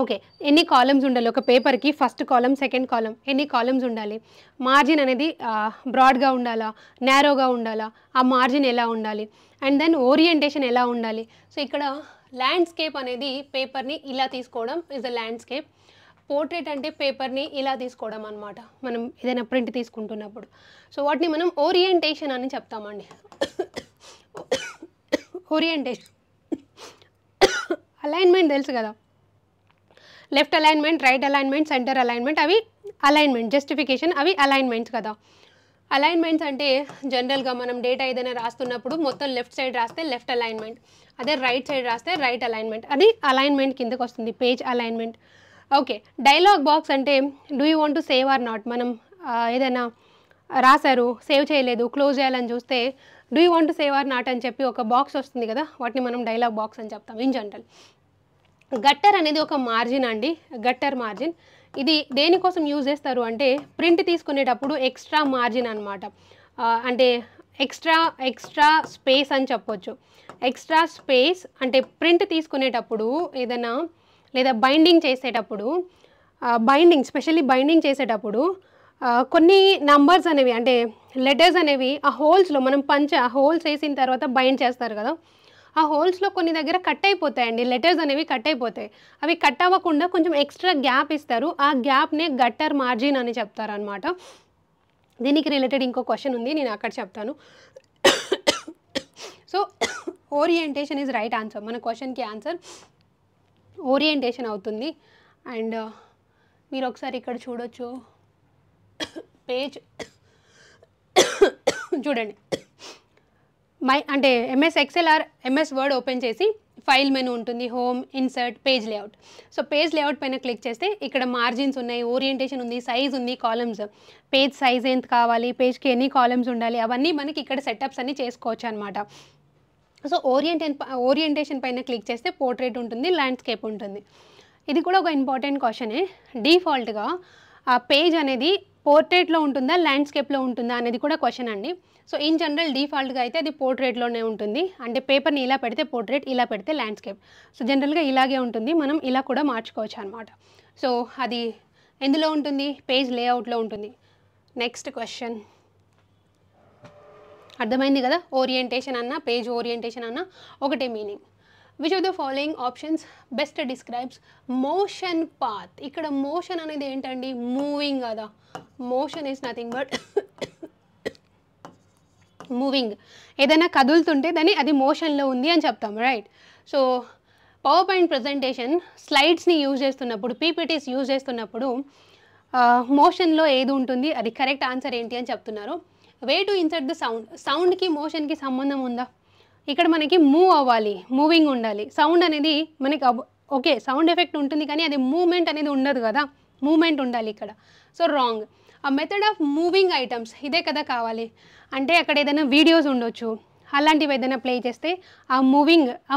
ఓకే, ఎన్ని కాలమ్స్ ఉండాలి ఒక పేపర్కి, ఫస్ట్ కాలమ్, సెకండ్ కాలమ్, ఎన్ని కాలమ్స్ ఉండాలి, మార్జిన్ అనేది బ్రాడ్గా ఉండాలా, నేరోగా ఉండాలా, ఆ మార్జిన్ ఎలా ఉండాలి, అండ్ దెన్ ఓరియంటేషన్ ఎలా ఉండాలి. సో ఇక్కడ ల్యాండ్స్కేప్ అనేది పేపర్ని ఇలా తీసుకోవడం ఇస్ ద ల్యాండ్స్కేప్. పోర్ట్రేట్ అంటే పేపర్ని ఇలా తీసుకోవడం అనమాట, మనం ఏదైనా ప్రింట్ తీసుకుంటున్నప్పుడు. సో వాటిని మనం ఓరియంటేషన్ అని చెప్తామండి. ఓరియంటేషన్. అలైన్మెంట్ తెలుసు కదా, left alignment, right alignment, centre alignment, అవి అలైన్మెంట్. జస్టిఫికేషన్ అవి అలైన్మెంట్స్ కదా. అలైన్మెంట్స్ అంటే జనరల్గా మనం డేటా ఏదైనా రాస్తున్నప్పుడు మొత్తం లెఫ్ట్ సైడ్ రాస్తే లెఫ్ట్ అలైన్మెంట్, అదే రైట్ సైడ్ రాస్తే రైట్ అలైన్మెంట్, అది అలైన్మెంట్ కిందకు వస్తుంది, page alignment. Okay, dialog box అంటే do you want to save or not. మనం ఏదైనా రాశారు, సేవ్ చేయలేదు, క్లోజ్ చేయాలని చూస్తే do you want to save or not అని చెప్పి ఒక బాక్స్ వస్తుంది కదా, వాటిని మనం డైలాగ్ బాక్స్ అని చెప్తాం ఇన్ జనరల్. గట్టర్ అనేది ఒక మార్జిన్ అండి, గట్టర్ మార్జిన్. ఇది దేనికోసం యూజ్ చేస్తారు అంటే ప్రింట్ తీసుకునేటప్పుడు ఎక్స్ట్రా మార్జిన్ అనమాట. అంటే ఎక్స్ట్రా స్పేస్ అని చెప్పొచ్చు. ఎక్స్ట్రా స్పేస్ అంటే ప్రింట్ తీసుకునేటప్పుడు ఏదైనా లేదా బైండింగ్ చేసేటప్పుడు, స్పెషల్లీ బైండింగ్ చేసేటప్పుడు కొన్ని నంబర్స్ అనేవి అంటే లెటర్స్ అనేవి ఆ హోల్స్లో మనం హోల్స్ వేసిన తర్వాత బైండ్ చేస్తారు కదా, ఆ హోల్స్లో కొన్ని దగ్గర కట్ అయిపోతాయండి, లెటర్స్ అనేవి కట్ అయిపోతాయి. అవి కట్ అవ్వకుండా కొంచెం ఎక్స్ట్రా గ్యాప్ ఇస్తారు, ఆ గ్యాప్నే గట్టర్ మార్జిన్ అని చెప్తారు అనమాట. దీనికి రిలేటెడ్ ఇంకో క్వశ్చన్ ఉంది, నేను అక్కడ చెప్తాను. So orientation is right answer, మన క్వశ్చన్కి ఆన్సర్ ఓరియంటేషన్ అవుతుంది. అండ్ మీరు ఒకసారి ఇక్కడ చూడొచ్చు, పేజ్ చూడండి, అంటే MS Excel or MS Word open చేసి ఫైల్ మెనూ ఉంటుంది, home, insert, page layout. So page layout పైన క్లిక్ చేస్తే ఇక్కడ మార్జిన్స్ ఉన్నాయి, ఓరియంటేషన్ ఉంది, సైజ్ ఉంది, కాలమ్స్, పేజ్ సైజ్ ఎంత కావాలి, పేజ్కి ఎన్ని కాలమ్స్ ఉండాలి, అవన్నీ మనకి ఇక్కడ సెటప్స్ అన్ని చేసుకోవచ్చు అనమాట. సో ఓరియంటేషన్ పైన క్లిక్ చేస్తే పోర్ట్రేట్ ఉంటుంది, ల్యాండ్స్కేప్ ఉంటుంది. ఇది కూడా ఒక ఇంపార్టెంట్ క్వశ్చనే. డిఫాల్ట్గా ఆ పేజ్ అనేది పోర్ట్రేట్లో ఉంటుందా ల్యాండ్స్కేప్లో ఉంటుందా అనేది కూడా క్వశ్చన్ అండి. సో ఇన్ జనరల్ డిఫాల్ట్గా అయితే అది పోర్ట్రేట్లోనే ఉంటుంది. అంటే పేపర్ని ఇలా పెడితే పోర్ట్రేట్, ఇలా పెడితే ల్యాండ్స్కేప్. సో జనరల్గా ఇలాగే ఉంటుంది, మనం ఇలా కూడా మార్చుకోవచ్చు అనమాట. సో అది ఎందులో ఉంటుంది, పేజ్ లేఅవుట్లో ఉంటుంది. నెక్స్ట్ క్వశ్చన్ అర్థమైంది కదా, ఓరియంటేషన్ అన్న పేజ్ ఓరియంటేషన్ అన్న ఒకటే meaning. Which of the following options best describes motion path. ఇక్కడ మోషన్ అనేది ఏంటండి, మూవింగ్ కదా. Motion is nothing but moving. ఏదైనా కదులుతుంటే దాన్ని అది మోషన్లో ఉంది అని చెప్తాం, right. So PowerPoint presentation స్లైడ్స్ని యూజ్ చేస్తున్నప్పుడు, పీపీటీస్ యూజ్ చేస్తున్నప్పుడు మోషన్లో ఏది ఉంటుంది, అది కరెక్ట్ ఆన్సర్ ఏంటి అని చెప్తున్నారు. Way to insert the sound. సౌండ్కి మోషన్కి సంబంధం ఉందా? ఇక్కడ మనకి మూవ్ అవ్వాలి, మూవింగ్ ఉండాలి. సౌండ్ అనేది మనకి ఓకే సౌండ్ ఎఫెక్ట్ ఉంటుంది కానీ అది మూమెంట్ అనేది ఉండదు కదా, మూమెంట్ ఉండాలి ఇక్కడ. So wrong. ఆ మెథడ్ ఆఫ్ మూవింగ్ ఐటమ్స్ ఇదే కదా కావాలి. అంటే అక్కడ ఏదైనా వీడియోస్ ఉండొచ్చు, అలాంటివి ఏదైనా ప్లే చేస్తే ఆ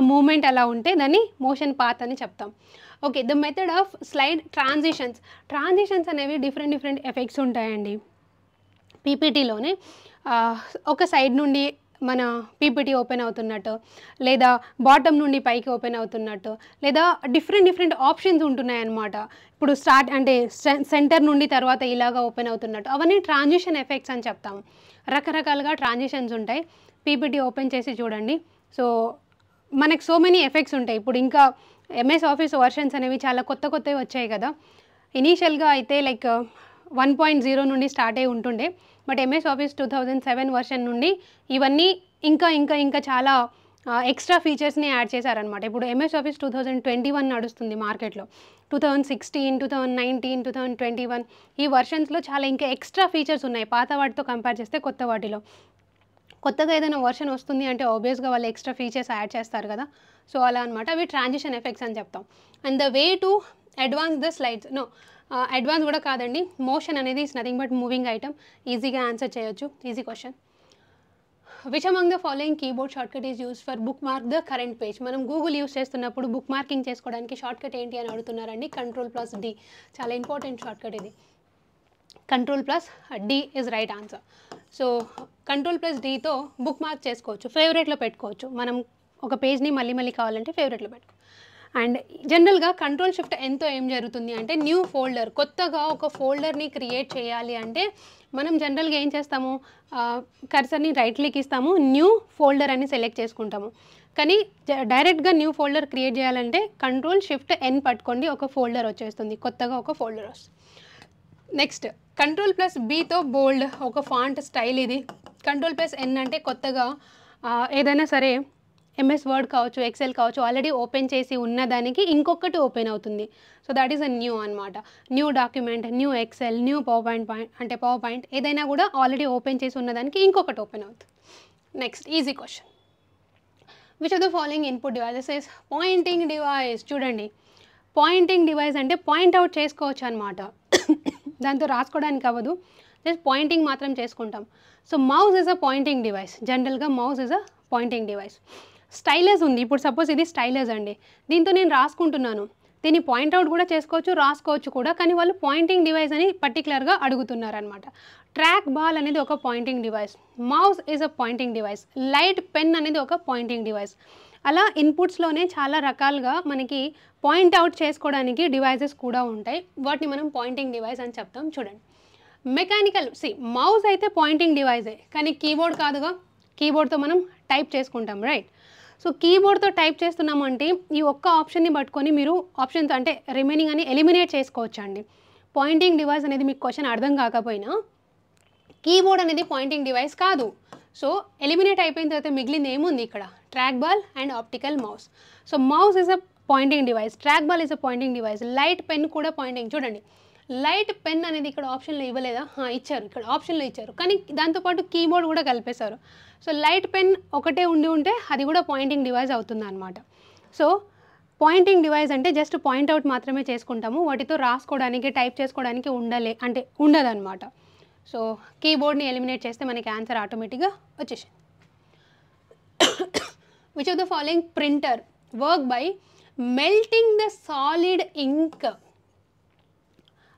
మూమెంట్ అలా ఉంటే దాన్ని మోషన్ పాత్ అని చెప్తాం. Okay, the method of slide transitions అనేవి డిఫరెంట్ ఎఫెక్ట్స్ ఉంటాయండి పీపీటీలోనే. ఒక సైడ్ నుండి మన పీపీటీ ఓపెన్ అవుతున్నట్టు, లేదా బాటమ్ నుండి పైకి ఓపెన్ అవుతున్నట్టు, లేదా డిఫరెంట్ ఆప్షన్స్ ఉంటున్నాయన్నమాట. ఇప్పుడు స్టార్ట్ అంటే సెంటర్ నుండి తర్వాత ఇలాగా ఓపెన్ అవుతున్నట్టు, అవన్నీ ట్రాన్సిషన్ ఎఫెక్ట్స్ అని చెప్తాము. రకరకాలుగా ట్రాన్సిషన్స్ ఉంటాయి. పీపీటీ ఓపెన్ చేసి చూడండి. సో మనకు సో మెనీ ఎఫెక్ట్స్ ఉంటాయి. ఇప్పుడు ఇంకా ఎంఎస్ ఆఫీస్ వర్షన్స్ అనేవి చాలా కొత్తవి వచ్చాయి కదా. ఇనీషియల్గా అయితే లైక్ 1.0 నుండి స్టార్ట్ అయి ఉంటుండే, బట్ ఎంఎస్ ఆఫీస్ 2007 వర్షన్ నుండి ఇవన్నీ ఇంకా చాలా ఎక్స్ట్రా ఫీచర్స్ని యాడ్ చేశారనమాట. ఇప్పుడు ఎంఎస్ ఆఫీస్ 2021 నడుస్తుంది మార్కెట్లో. 2016, 2019, 2021 ఈ వర్షన్స్లో చాలా ఇంకా ఎక్స్ట్రా ఫీచర్స్ ఉన్నాయి పాత వాటితో కంపేర్ చేస్తే. కొత్త వాటిలో కొత్తగా ఏదైనా వర్షన్ వస్తుంది అంటే ఆబ్వియస్గా వాళ్ళు ఎక్స్ట్రా ఫీచర్స్ యాడ్ చేస్తారు కదా. సో అలా అనమాట, అవి ట్రాన్సిషన్ ఎఫెక్ట్స్ అని చెప్తాం. And the way to advance the slides, advance కూడా కాదండి, మోషన్ అనేది is nothing but moving item. ఈజీగా ఆన్సర్ చేయొచ్చు, easy question. Which among the following keyboard shortcut is use for bookmark the current page. మనం Google use చేస్తున్నప్పుడు bookmarking చేసుకోవడానికి shortcut ఏంటి అని అడుగుతున్నారండి. Ctrl+D, చాలా ఇంపార్టెంట్ షార్ట్కట్ ఇది. Ctrl+D is right answer. So Ctrl+Dతో బుక్ మార్క్ చేసుకోవచ్చు, ఫేవరెట్లో పెట్టుకోవచ్చు. మనం ఒక పేజ్ని మళ్ళీ కావాలంటే ఫేవరెట్లో పెట్టుకో. అండ్ జనరల్గా Ctrl+Shift ఎంతో ఏం జరుగుతుంది అంటే న్యూ ఫోల్డర్, కొత్తగా ఒక ఫోల్డర్ని క్రియేట్ చేయాలి అంటే మనం జనరల్గా ఏం చేస్తాము, కర్సర్ని రైట్ క్లిక్ ఇస్తాము, న్యూ ఫోల్డర్ అని సెలెక్ట్ చేసుకుంటాము. కానీ డైరెక్ట్గా న్యూ ఫోల్డర్ క్రియేట్ చేయాలంటే Ctrl+Shift+N పట్టుకోండి, ఒక ఫోల్డర్ వచ్చేస్తుంది, కొత్తగా ఒక ఫోల్డర్ వస్తుంది. నెక్స్ట్ Ctrl+Bతో బోల్డ్ ఒక ఫాంట్ స్టైల్ ఇది. Ctrl+N అంటే కొత్తగా ఏదైనా సరే ఎంఎస్ వర్డ్ కావచ్చు, ఎక్సెల్ కావచ్చు, ఆల్రెడీ ఓపెన్ చేసి ఉన్నదానికి ఇంకొకటి ఓపెన్ అవుతుంది. So that is a new అనమాట. New document, new Excel, new PowerPoint ఏదైనా కూడా ఆల్రెడీ ఓపెన్ చేసి ఉన్నదానికి ఇంకొకటి ఓపెన్ అవుతుంది. Next easy question. Which of the following input devices is pointing device. చూడండి, పాయింటింగ్ డివైస్ అంటే పాయింట్ అవుట్ చేసుకోవచ్చు అనమాట. దాంతో రాసుకోవడానికి అవ్వదు, జస్ట్ పాయింటింగ్ మాత్రం చేసుకుంటాం. So mouse is a pointing device. జనరల్గా mouse is a pointing device. Stylus ఉంది, ఇప్పుడు సపోజ్ ఇది స్టైలస్ అండి, దీంతో నేను రాసుకుంటున్నాను, దీన్ని పాయింట్అవుట్ కూడా చేసుకోవచ్చు, రాసుకోవచ్చు కూడా, కానీ వాళ్ళు పాయింటింగ్ డివైస్ అని పర్టికులర్గా అడుగుతున్నారు అనమాట. ట్రాక్ బాల్ అనేది ఒక pointing device, mouse is a pointing device, light pen అనేది ఒక పాయింటింగ్ డివైస్. అలా ఇన్పుట్స్లోనే చాలా రకాలుగా మనకి పాయింట్అవుట్ చేసుకోవడానికి డివైజెస్ కూడా ఉంటాయి, వాటిని మనం పాయింటింగ్ డివైస్ అని చెప్తాం. చూడండి, మెకానికల్ మౌస్ అయితే పాయింటింగ్ డివైజే, కానీ కీబోర్డ్ కాదుగా, కీబోర్డ్తో మనం టైప్ చేసుకుంటాం, రైట్. సో కీబోర్డ్తో టైప్ చేస్తున్నాము అంటే ఈ ఒక్క ఆప్షన్ని పట్టుకొని మీరు ఆప్షన్స్ అంటే రిమైనింగ్ అని ఎలిమినేట్ చేసుకోవచ్చు అండి. పాయింటింగ్ డివైస్ అనేది మీకు క్వశ్చన్ అర్థం కాకపోయినా కీబోర్డ్ అనేది పాయింటింగ్ డివైస్ కాదు. సో ఎలిమినేట్ అయిపోయిన తర్వాత మిగిలింది ఏముంది ఇక్కడ, track ball and optical mouse. So mouse is a pointing device, track ball is a pointing device, light pen కూడా పాయింటింగ్. చూడండి, లైట్ పెన్ అనేది ఇక్కడ ఆప్షన్లో ఇవ్వలేదా? ఇచ్చారు, ఇక్కడ ఆప్షన్లో ఇచ్చారు, కానీ దాంతోపాటు కీబోర్డ్ కూడా కలిపేశారు. సో లైట్ పెన్ ఒకటే ఉంటే అది కూడా పాయింటింగ్ డివైస్ అవుతుంది అనమాట. సో పాయింటింగ్ డివైస్ అంటే జస్ట్ పాయింట్అవుట్ మాత్రమే చేసుకుంటాము, వాటితో రాసుకోవడానికి టైప్ చేసుకోవడానికి ఉండదన్నమాట. సో కీబోర్డ్ని ఎలిమినేట్ చేస్తే మనకి ఆన్సర్ ఆటోమేటిక్గా వచ్చేసింది. Which of the following printer work by melting the solid ink?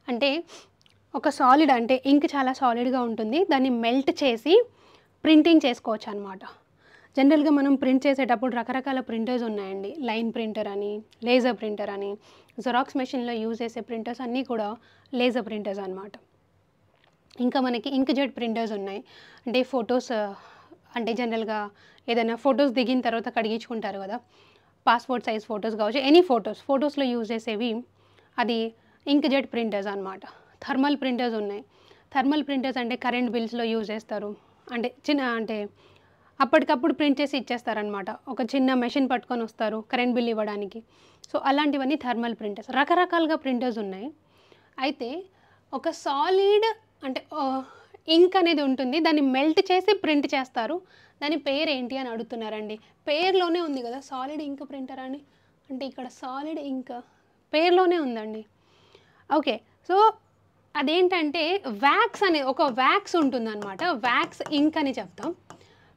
అంటే ఒక సాలిడ్ అంటే ఇంక్ చాలా సాలిడ్గా ఉంటుంది, దాన్ని మెల్ట్ చేసి ప్రింటింగ్ చేసుకోవచ్చు అనమాట. జనరల్గా మనం ప్రింట్ చేసేటప్పుడు రకరకాల ప్రింటర్స్ ఉన్నాయండి. లైన్ ప్రింటర్ అని, లేజర్ ప్రింటర్ అని, జెరాక్స్ మెషిన్లో యూజ్ చేసే ప్రింటర్స్ అన్నీ కూడా లేజర్ ప్రింటర్స్ అనమాట. ఇంకా మనకి ఇంక్జెట్ ప్రింటర్స్ ఉన్నాయి. అంటే ఫొటోస్ అంటే జనరల్గా ఏదైనా ఫొటోస్ దిగిన తర్వాత కడిగించుకుంటారు కదా, పాస్పోర్ట్ సైజ్ ఫొటోస్ కావచ్చు, ఎనీ ఫొటోస్లో యూజ్ చేసేవి అది ఇంక్జెట్ ప్రింటర్స్ అనమాట. థర్మల్ ప్రింటర్స్ ఉన్నాయి. థర్మల్ ప్రింటర్స్ అంటే కరెంట్ బిల్స్లో యూజ్ చేస్తారు. అంటే అప్పటికప్పుడు ప్రింట్ చేసి ఇచ్చేస్తారనమాట. ఒక చిన్న మెషిన్ పట్టుకొని వస్తారు కరెంట్ బిల్ ఇవ్వడానికి. సో అలాంటివన్నీ థర్మల్ ప్రింటర్స్. రకరకాలుగా ప్రింటర్స్ ఉన్నాయి. అయితే ఒక సాలిడ్ అంటే ఇంక్ అనేది ఉంటుంది, దాన్ని మెల్ట్ చేసి ప్రింట్ చేస్తారు. దాని పేరు ఏంటి అని అడుగుతున్నారండి. పేరులోనే ఉంది కదా సాలిడ్ ఇంక్ ప్రింటర్ అని, అంటే ఇక్కడ సాలిడ్ ఇంక్ పేరులోనే ఉందండి. ఓకే, సో అదేంటంటే వ్యాక్స్ అనేది ఒక వ్యాక్స్ ఉంటుందన్నమాట. వ్యాక్స్ ఇంక్ అని చెప్తాం.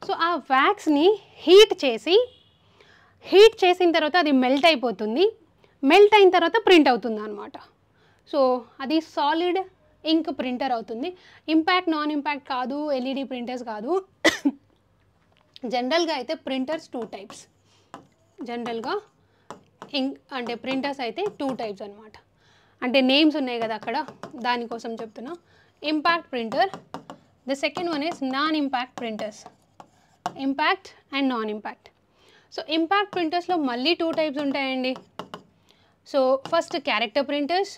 సో ఆ వ్యాక్స్ని హీట్ చేసిన తర్వాత అది మెల్ట్ అయిపోతుంది. మెల్ట్ అయిన తర్వాత ప్రింట్ అవుతుంది అనమాట. సో అది సాలిడ్ ఇంక్ ప్రింటర్ అవుతుంది. ఇంపాక్ట్ నాన్ ఇంపాక్ట్ కాదు, ఎల్ఈడి ప్రింటర్స్ కాదు. జనరల్గా అయితే ప్రింటర్స్ 2 టైప్స్. జనరల్గా ఇంక్ అంటే ప్రింటర్స్ అయితే 2 టైప్స్ అనమాట. అంటే నేమ్స్ ఉన్నాయి కదా అక్కడ, దానికోసం చెప్తున్నా. Impact printer, the second one is non impact printers. Impact and non impact. So impact ప్రింటర్స్లో మళ్ళీ 2 టైప్స్ ఉంటాయండి. సో ఫస్ట్ క్యారెక్టర్ ప్రింటర్స్,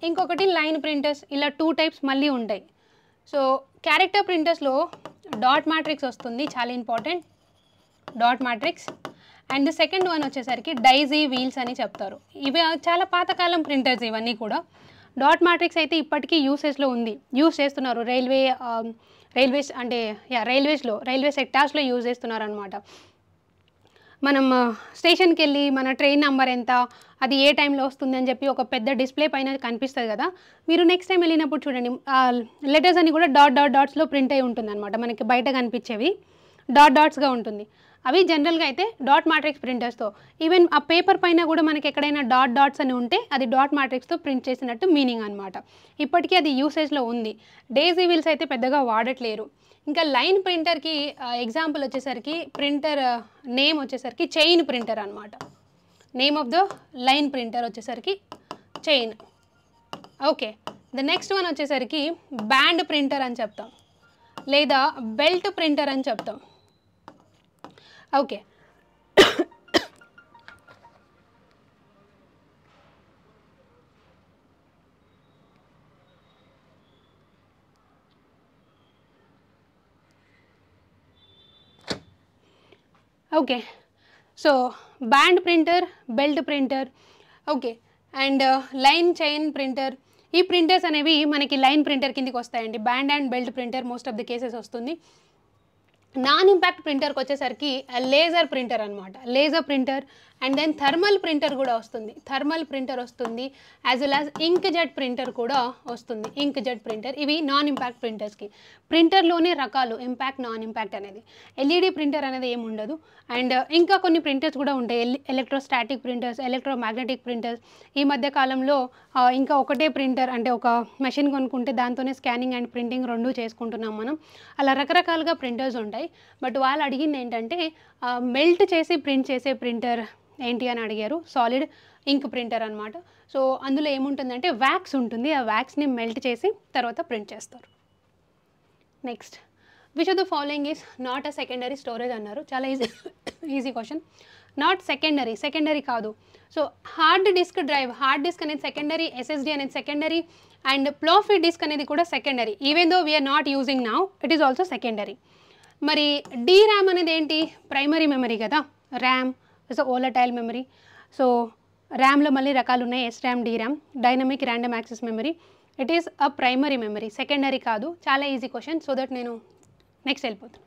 ఇంకొకటి లైన్ ప్రింటర్స్. ఇలా 2 టైప్స్ మళ్ళీ ఉంటాయి. సో క్యారెక్టర్ ప్రింటర్స్లో డాట్ మ్యాట్రిక్స్ వస్తుంది, చాలా important dot matrix. And second one వచ్చేసరికి డైజీ వీల్స్ అని చెప్తారు. ఇవి చాలా పాతకాలం ప్రింటర్స్ ఇవన్నీ కూడా. డాట్ మ్యాట్రిక్స్ అయితే ఇప్పటికీ యూసేజ్లో ఉంది, యూస్ చేస్తున్నారు. రైల్వేస్ అంటే రైల్వే సెక్టార్స్లో యూజ్ చేస్తున్నారు అనమాట. మనం స్టేషన్కి వెళ్ళి మన ట్రైన్ నెంబర్ ఎంత, అది ఏ టైంలో వస్తుంది అని చెప్పి ఒక పెద్ద డిస్ప్లే పైన కనిపిస్తుంది కదా, మీరు నెక్స్ట్ టైం వెళ్ళినప్పుడు చూడండి లెటర్స్ అని కూడా డాట్స్లో ప్రింట్ అయి ఉంటుంది అనమాట. మనకి బయట కనిపించేవి డాట్స్గా ఉంటుంది. అవి జనరల్గా అయితే డాట్ మ్యాట్రిక్స్ ప్రింటర్స్తో. ఈవెన్ ఆ పేపర్ పైన కూడా మనకి ఎక్కడైనా డాట్స్ అని ఉంటే అది డాట్ మ్యాట్రిక్స్తో ప్రింట్ చేసినట్టు మీనింగ్ అనమాట. ఇప్పటికీ అది యూసేజ్లో ఉంది. డైజీ వీల్స్ అయితే పెద్దగా వాడట్లేరు. ఇంకా లైన్ ప్రింటర్కి ఎగ్జాంపుల్ వచ్చేసరికి ప్రింటర్ నేమ్ వచ్చేసరికి చైన్ ప్రింటర్ అనమాట. Name of the line printer వచ్చేసరికి chain. Okay, the next one వచ్చేసరికి బ్యాండ్ ప్రింటర్ అని చెప్తాం, లేదా బెల్ట్ ప్రింటర్ అని చెప్తాం. Okay, okay. So band printer, belt printer, okay, and line chain printer. ఈ ప్రింటర్స్ అనేవి మనకి లైన్ ప్రింటర్ కిందకి వస్తాయండి. Band and belt printer most of the cases వస్తుంది. నాన్ ఇంపాక్ట్ ప్రింటర్కి వచ్చేసరికి లేజర్ ప్రింటర్ అనమాట. Laser printer and then thermal printer కూడా వస్తుంది. థర్మల్ ప్రింటర్ వస్తుంది, as well as inkjet printer కూడా వస్తుంది. ఇంక్జెట్ ప్రింటర్ ఇవి నాన్ ఇంపాక్ట్ ప్రింటర్స్కి. ప్రింటర్లోనే రకాలు ఇంపాక్ట్, నాన్ ఇంపాక్ట్ అనేది. ఎల్ఈడి ప్రింటర్ అనేది ఏమి ఉండదు. అండ్ ఇంకా కొన్ని ప్రింటర్స్ కూడా ఉంటాయి, ఎలక్ట్రోస్టాటిక్ ప్రింటర్స్, ఎలక్ట్రోమాగ్నెటిక్ ప్రింటర్స్. ఈ మధ్య కాలంలో ఇంకా ఒకటే ప్రింటర్ అంటే ఒక మెషిన్ కొనుక్కుంటే దాంతోనే స్కానింగ్ అండ్ ప్రింటింగ్ రెండూ చేసుకుంటున్నాం మనం. అలా రకరకాలుగా ప్రింటర్స్ ఉంటాయి. బట్ వాళ్ళు అడిగింది ఏంటంటే మెల్ట్ చేసి ప్రింట్ చేసే ప్రింటర్ ఏంటి అని అడిగారు. సాలిడ్ ఇంక్ ప్రింటర్ అనమాట. సో అందులో ఏముంటుందంటే వ్యాక్స్ ఉంటుంది, ఆ వ్యాక్స్ని మెల్ట్ చేసి తర్వాత ప్రింట్ చేస్తారు. Next, which of the following is not a secondary storage అన్నారు. చాలా ఈజీ క్వశ్చన్. నాట్ సెకండరీ కాదు. So hard disk drive, hard disk అనేది సెకండరీ, ఎస్ఎస్డి అనేది సెకండరీ, అండ్ ఫ్లాపీ డిస్క్ అనేది కూడా secondary. Even though we are not using now, it is also secondary. మరి D RAM అనేది ఏంటి? ప్రైమరీ మెమరీ కదా. RAM is a volatile memory. So ర్యామ్లో మళ్ళీ రకాలు ఉన్నాయి, SRAM, DRAM, dynamic random access memory. It is a primary memory, secondary కాదు. చాలా ఈజీ క్వశ్చన్. సో దట్ నేను నెక్స్ట్ వెళ్ళిపోతాను.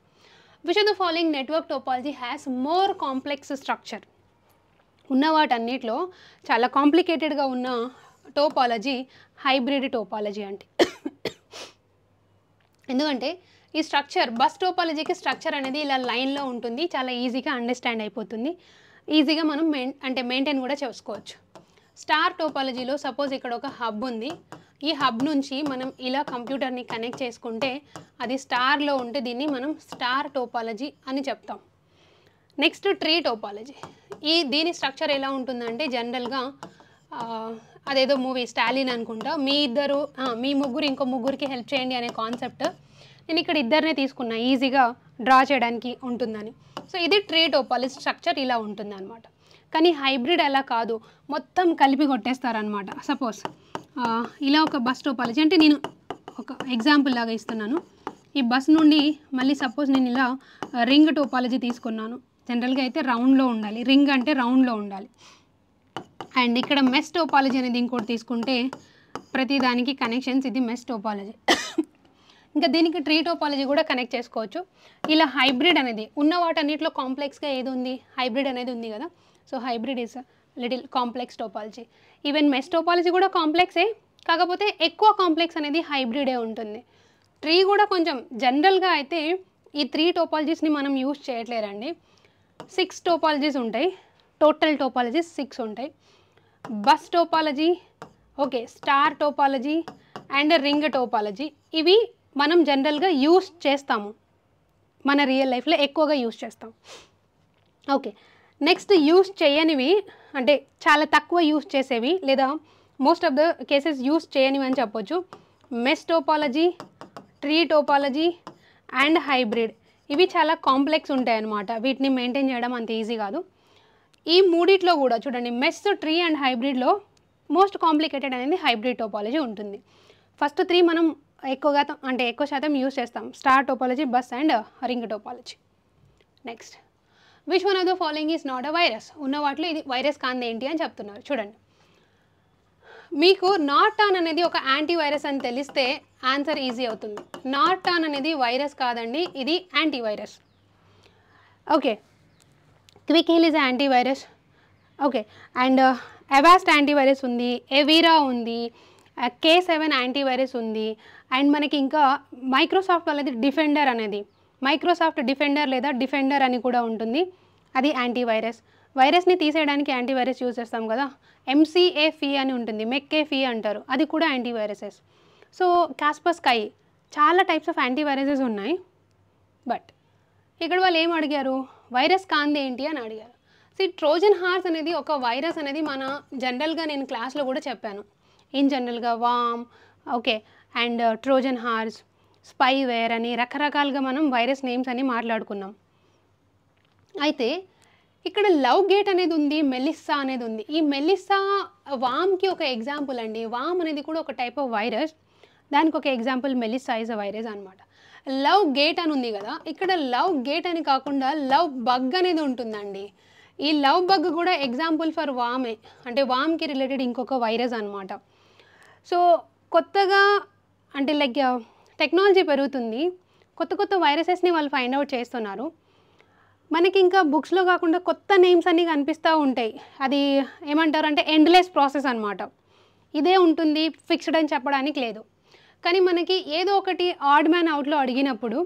Which of the following network topology has more complex structure? ఉన్న వాటన్నిటిలో చాలా కాంప్లికేటెడ్గా ఉన్న టోపాలజీ హైబ్రిడ్ టోపాలజీ అంటే. ఎందుకంటే ఈ స్ట్రక్చర్ బస్ టోపాలజీకి స్ట్రక్చర్ అనేది ఇలా లైన్లో ఉంటుంది, చాలా ఈజీగా అండర్స్టాండ్ అయిపోతుంది, ఈజీగా మనం మెయింటైన్ కూడా చేసుకోవచ్చు. స్టార్ టోపాలజీలో సపోజ్ ఇక్కడ ఒక హబ్ ఉంది, ఈ హబ్ నుంచి మనం ఇలా కంప్యూటర్ని కనెక్ట్ చేసుకుంటే అది స్టార్లో ఉంటే దీన్ని మనం స్టార్ టోపాలజీ అని చెప్తాం. Next tree topology. దీని స్ట్రక్చర్ ఎలా ఉంటుందంటే జనరల్గా అదేదో మూవీ స్టాలిన్ అనుకుంటా, మీ ముగ్గురు ఇంకో ముగ్గురికి హెల్ప్ చేయండి అనే కాన్సెప్ట్. నేను ఇక్కడ ఇద్దరినే తీసుకున్నా ఈజీగా డ్రా చేయడానికి ఉంటుందని. సో ఇది ట్రీ టోపాలజీ స్ట్రక్చర్ ఇలా ఉంటుంది అనమాట. కానీ హైబ్రిడ్ అలా కాదు, మొత్తం కలిపి కొట్టేస్తారనమాట. సపోజ్ ఇలా ఒక బస్ టోపాలజీ అంటే నేను ఒక ఎగ్జాంపుల్ లాగా ఇస్తున్నాను. ఈ బస్ నుండి మళ్ళీ సపోజ్ నేను ఇలా రింగ్ టోపాలజీ తీసుకున్నాను. జనరల్గా అయితే రౌండ్లో ఉండాలి, రింగ్ అంటే రౌండ్లో ఉండాలి. అండ్ ఇక్కడ మెస్ టోపాలజీ అనేది ఇంకోటి తీసుకుంటే ప్రతి దానికి కనెక్షన్స్, ఇది మెస్ టోపాలజీ. ఇంకా దీనికి ట్రీ టోపాలజీ కూడా కనెక్ట్ చేసుకోవచ్చు. ఇలా హైబ్రిడ్ అనేది ఉన్న వాటన్నిటిలో కాంప్లెక్స్గా ఏది ఉంది, హైబ్రిడ్ అనేది ఉంది కదా. So hybrid is little complex topology. Even mess topology కూడా కాంప్లెక్సే, కాకపోతే ఎక్కువ కాంప్లెక్స్ అనేది హైబ్రిడే ఉంటుంది. ట్రీ కూడా కొంచెం జనరల్గా అయితే ఈ 3 టోపాలజీస్ని మనం యూజ్ చేయట్లేరండి. 6 టోపాలజీస్ ఉంటాయి, టోటల్ టోపాలజీస్ 6 ఉంటాయి. Bus topology, okay, star topology and ring topology, ఇవి మనం జనరల్గా యూజ్ చేస్తాము, మన రియల్ లైఫ్లో ఎక్కువగా యూజ్ చేస్తాం. ఓకే, నెక్స్ట్ యూజ్ చేయనివి అంటే చాలా తక్కువ యూజ్ చేసేవి లేదా most of the cases use చేయనివి అని చెప్పొచ్చు. Mesh topology, tree topology and hybrid, ఇవి చాలా కాంప్లెక్స్ ఉంటాయి అన్నమాట. వీటిని మెయింటైన్ చేయడం అంత ఈజీ కాదు. ఈ మూడిట్లో కూడా చూడండి, మెస్, ట్రీ అండ్ హైబ్రిడ్లో మోస్ట్ కాంప్లికేటెడ్ అనేది హైబ్రిడ్ టోపాలజీ ఉంటుంది. ఫస్ట్ 3 మనం ఎక్కువ శాతం యూజ్ చేస్తాం, star topology, bus and ring topology. Next, which one of the following is not a virus? ఉన్న వాటిలో ఇది వైరస్ కాంది ఏంటి అని చెప్తున్నారు. చూడండి, మీకు నార్టాన్ అనేది ఒక యాంటీవైరస్ అని తెలిస్తే ఆన్సర్ ఈజీ అవుతుంది. నార్టాన్ అనేది వైరస్ కాదండి, ఇది antivirus. Okay, Quick Heal is antivirus. Okay, and Avast antivirus ఉంది, ఎవిరా ఉంది, K7 యాంటీవైరస్ ఉంది. అండ్ మనకి ఇంకా మైక్రోసాఫ్ట్ వాళ్ళది డిఫెండర్ అనేది, మైక్రోసాఫ్ట్ డిఫెండర్ లేదా డిఫెండర్ అని కూడా ఉంటుంది, అది యాంటీవైరస్. వైరస్ని తీసేయడానికి యాంటీవైరస్ యూజ్ చేస్తాం కదా, MCAFE అని ఉంటుంది, MECAFE అంటారు, అది కూడా యాంటీవైరసెస్. సో కాస్పర్స్కై చాలా టైప్స్ ఆఫ్ యాంటీవైరసెస్ ఉన్నాయి. బట్ ఇక్కడ వాళ్ళు ఏం అడిగారు, వైరస్ కాంది ఏంటి అని అడిగారు. ట్రోజన్ హార్స్ అనేది ఒక వైరస్ అనేది మన జనరల్గా నేను క్లాస్లో కూడా చెప్పాను. ఇన్ జనరల్గా worm, okay, and Trojan horse, spyware అని రకరకాలుగా మనం వైరస్ నేమ్స్ అని మాట్లాడుకున్నాం. అయితే ఇక్కడ లవ్ గేట్ అనేది ఉంది, మెలిస్సా అనేది ఉంది. ఈ మెలిస్సా వామ్కి ఒక ఎగ్జాంపుల్ అండి. వామ్ అనేది కూడా ఒక టైప్ ఆఫ్ వైరస్, దానికి ఒక example Melissa is a virus అనమాట. లవ్ గేట్ అని ఉంది కదా, ఇక్కడ లవ్ గేట్ అని కాకుండా లవ్ బగ్ అనేది ఉంటుందండి. ఈ లవ్ బగ్ కూడా ఎగ్జాంపుల్ ఫర్ వామే, అంటే వామ్కి రిలేటెడ్ ఇంకొక వైరస్ అనమాట. సో కొత్తగా అంటే లైక్ టెక్నాలజీ పెరుగుతుంది, కొత్త కొత్త వైరసెస్ని వాళ్ళు ఫైండ్ అవుట్ చేస్తున్నారు. మనకి ఇంకా బుక్స్లో కాకుండా కొత్త నేమ్స్ అన్నీ కనిపిస్తూ ఉంటాయి. అది ఏమంటారు అంటే ఎండ్లెస్ ప్రాసెస్ అనమాట. ఇదే ఉంటుంది, ఫిక్స్డ్ అని చెప్పడానికి లేదు. కానీ మనకి ఏదో ఒకటి ఆడ్ మ్యాన్ అవుట్లో అడిగినప్పుడు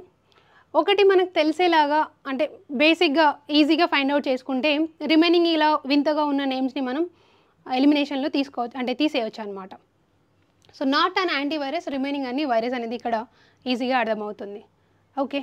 ఒకటి మనకు తెలిసేలాగా అంటే బేసిక్గా ఈజీగా ఫైండ్ అవుట్ చేసుకుంటే రిమైనింగ్ ఇలా వింతగా ఉన్న నేమ్స్ని మనం ఎలిమినేషన్లో తీసుకోవచ్చు, అంటే తీసేయచ్చు అనమాట. So not an antivirus, remaining అన్ని వైరస్ అనేది ఇక్కడ ఈజీగా అర్థమవుతుంది. ఓకే.